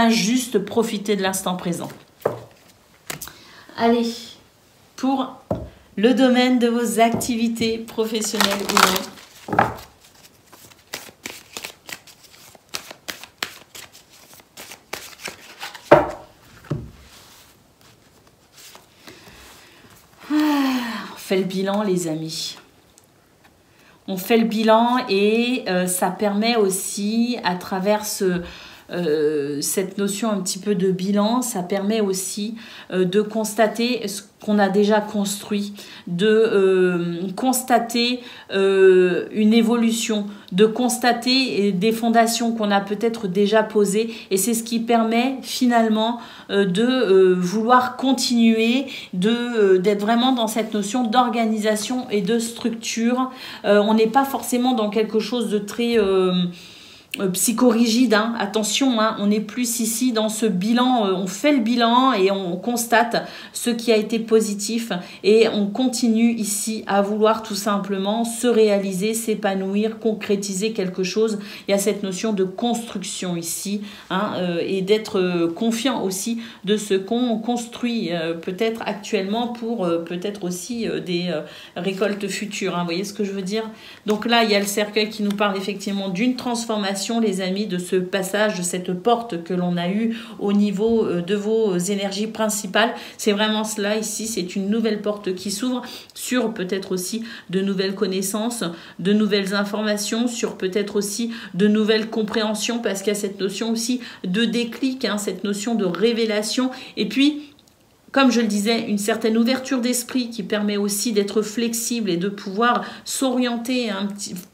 juste profiter de l'instant présent. Allez, pour le domaine de vos activités professionnelles ou non. fait le bilan, les amis. On fait le bilan et ça permet aussi, à travers cette notion un petit peu de bilan, ça permet aussi de constater ce qu'on a déjà construit, de constater une évolution, de constater des fondations qu'on a peut-être déjà posées, et c'est ce qui permet finalement de vouloir continuer, d'être vraiment dans cette notion d'organisation et de structure. On n'est pas forcément dans quelque chose de très psychorigide, hein. Attention, hein, on est plus ici dans ce bilan, on fait le bilan et on constate ce qui a été positif et on continue ici à vouloir tout simplement se réaliser, s'épanouir, concrétiser quelque chose. Il y a cette notion de construction ici, hein, et d'être confiant aussi de ce qu'on construit peut-être actuellement pour peut-être aussi des récoltes futures, hein. Vous voyez ce que je veux dire? Donc là, il y a le cercueil qui nous parle effectivement d'une transformation, les amis, de ce passage, de cette porte que l'on a eue au niveau de vos énergies principales. C'est vraiment cela ici, c'est une nouvelle porte qui s'ouvre sur peut-être aussi de nouvelles connaissances, de nouvelles informations, sur peut-être aussi de nouvelles compréhensions, parce qu'il y a cette notion aussi de déclic, hein, cette notion de révélation, et puis comme je le disais, une certaine ouverture d'esprit qui permet aussi d'être flexible et de pouvoir s'orienter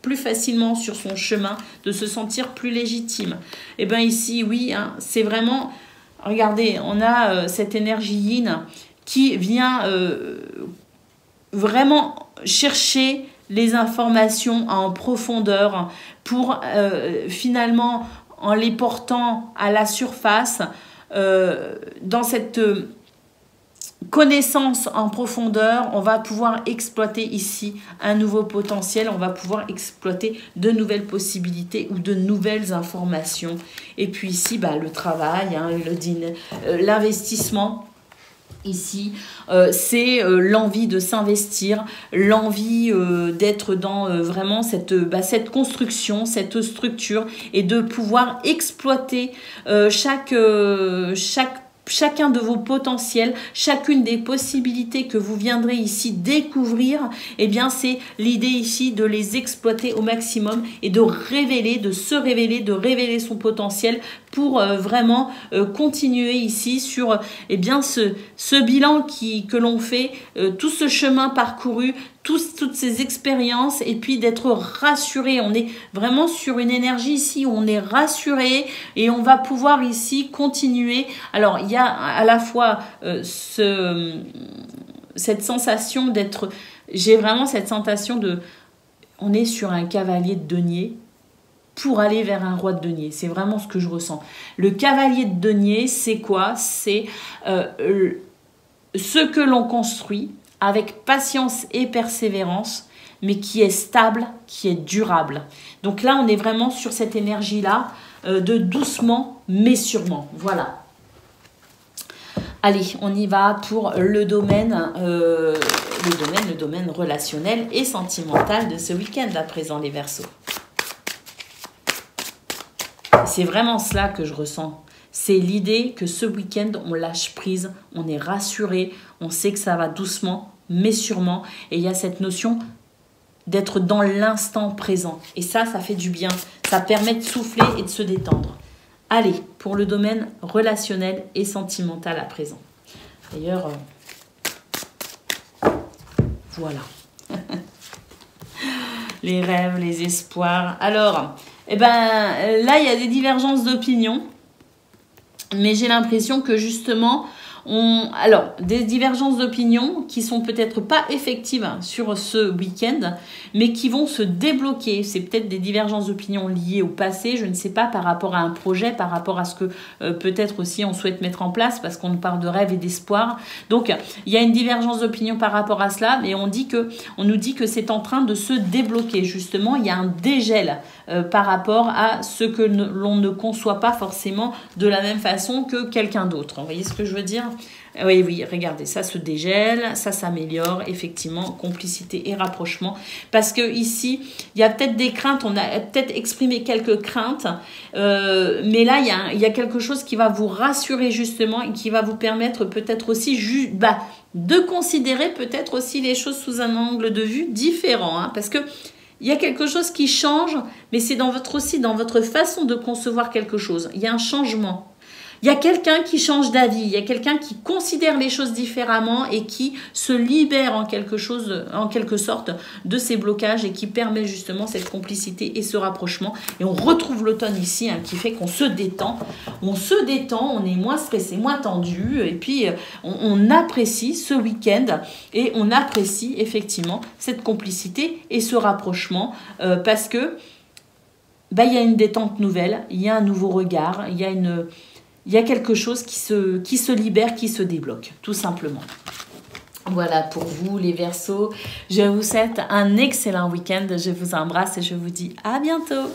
plus facilement sur son chemin, de se sentir plus légitime. Et bien ici, oui, hein, c'est vraiment, regardez, on a cette énergie yin qui vient vraiment chercher les informations en profondeur pour finalement, en les portant à la surface, dans cette connaissance en profondeur, on va pouvoir exploiter ici un nouveau potentiel, on va pouvoir exploiter de nouvelles possibilités ou de nouvelles informations. Et puis ici, bah, le travail, hein, l'investissement. Ici, c'est l'envie de s'investir, l'envie d'être dans vraiment cette construction, cette structure, et de pouvoir exploiter chacun de vos potentiels, chacune des possibilités que vous viendrez ici découvrir. Eh bien, c'est l'idée ici de les exploiter au maximum et de se révéler son potentiel pour vraiment continuer ici sur ce bilan que l'on fait, tout ce chemin parcouru, toutes ces expériences, et puis d'être rassuré. On est vraiment sur une énergie ici où on est rassuré et on va pouvoir ici continuer. Alors, il y a à la fois cette sensation d'être... J'ai vraiment cette sensation de... On est sur un cavalier de denier pour aller vers un roi de denier. C'est vraiment ce que je ressens. Le cavalier de denier, c'est quoi? C'est ce que l'on construit avec patience et persévérance, mais qui est stable, qui est durable. Donc là, on est vraiment sur cette énergie-là, de doucement, mais sûrement. Voilà. Allez, on y va pour le domaine relationnel et sentimental de ce week-end, à présent, les Verseaux. C'est vraiment cela que je ressens. C'est l'idée que ce week-end, on lâche prise, on est rassuré, on sait que ça va doucement, mais sûrement. Et il y a cette notion d'être dans l'instant présent. Et ça fait du bien. Ça permet de souffler et de se détendre. Allez, pour le domaine relationnel et sentimental à présent. D'ailleurs, voilà. Les rêves, les espoirs. Alors, là, il y a des divergences d'opinion. Mais j'ai l'impression que justement, des divergences d'opinion qui sont peut-être pas effectives sur ce week-end, mais qui vont se débloquer. C'est peut-être des divergences d'opinion liées au passé, je ne sais pas, par rapport à un projet, par rapport à ce que peut-être aussi on souhaite mettre en place, parce qu'on parle de rêve et d'espoir. Donc, il y a une divergence d'opinion par rapport à cela, mais on nous dit que c'est en train de se débloquer. Justement, il y a un dégel par rapport à ce que l'on ne conçoit pas forcément de la même façon que quelqu'un d'autre. Vous voyez ce que je veux dire? Oui, regardez, ça se dégèle, ça s'améliore, effectivement, complicité et rapprochement. Parce que ici, il y a peut-être des craintes, on a peut-être exprimé quelques craintes, mais là, il y a quelque chose qui va vous rassurer justement et qui va vous permettre peut-être aussi de considérer peut-être aussi les choses sous un angle de vue différent, hein, parce que il y a quelque chose qui change, mais c'est aussi dans votre façon de concevoir quelque chose. Il y a un changement. Il y a quelqu'un qui change d'avis, il y a quelqu'un qui considère les choses différemment et qui se libère en quelque sorte de ces blocages et qui permet justement cette complicité et ce rapprochement. Et on retrouve l'automne ici, hein, qui fait qu'on se détend. On se détend, on est moins stressé, moins tendu et puis on apprécie ce week-end et on apprécie effectivement cette complicité et ce rapprochement parce que il y a une détente nouvelle, il y a un nouveau regard, il y a quelque chose qui se libère, qui se débloque, tout simplement. Voilà pour vous les Verseaux. Je vous souhaite un excellent week-end. Je vous embrasse et je vous dis à bientôt.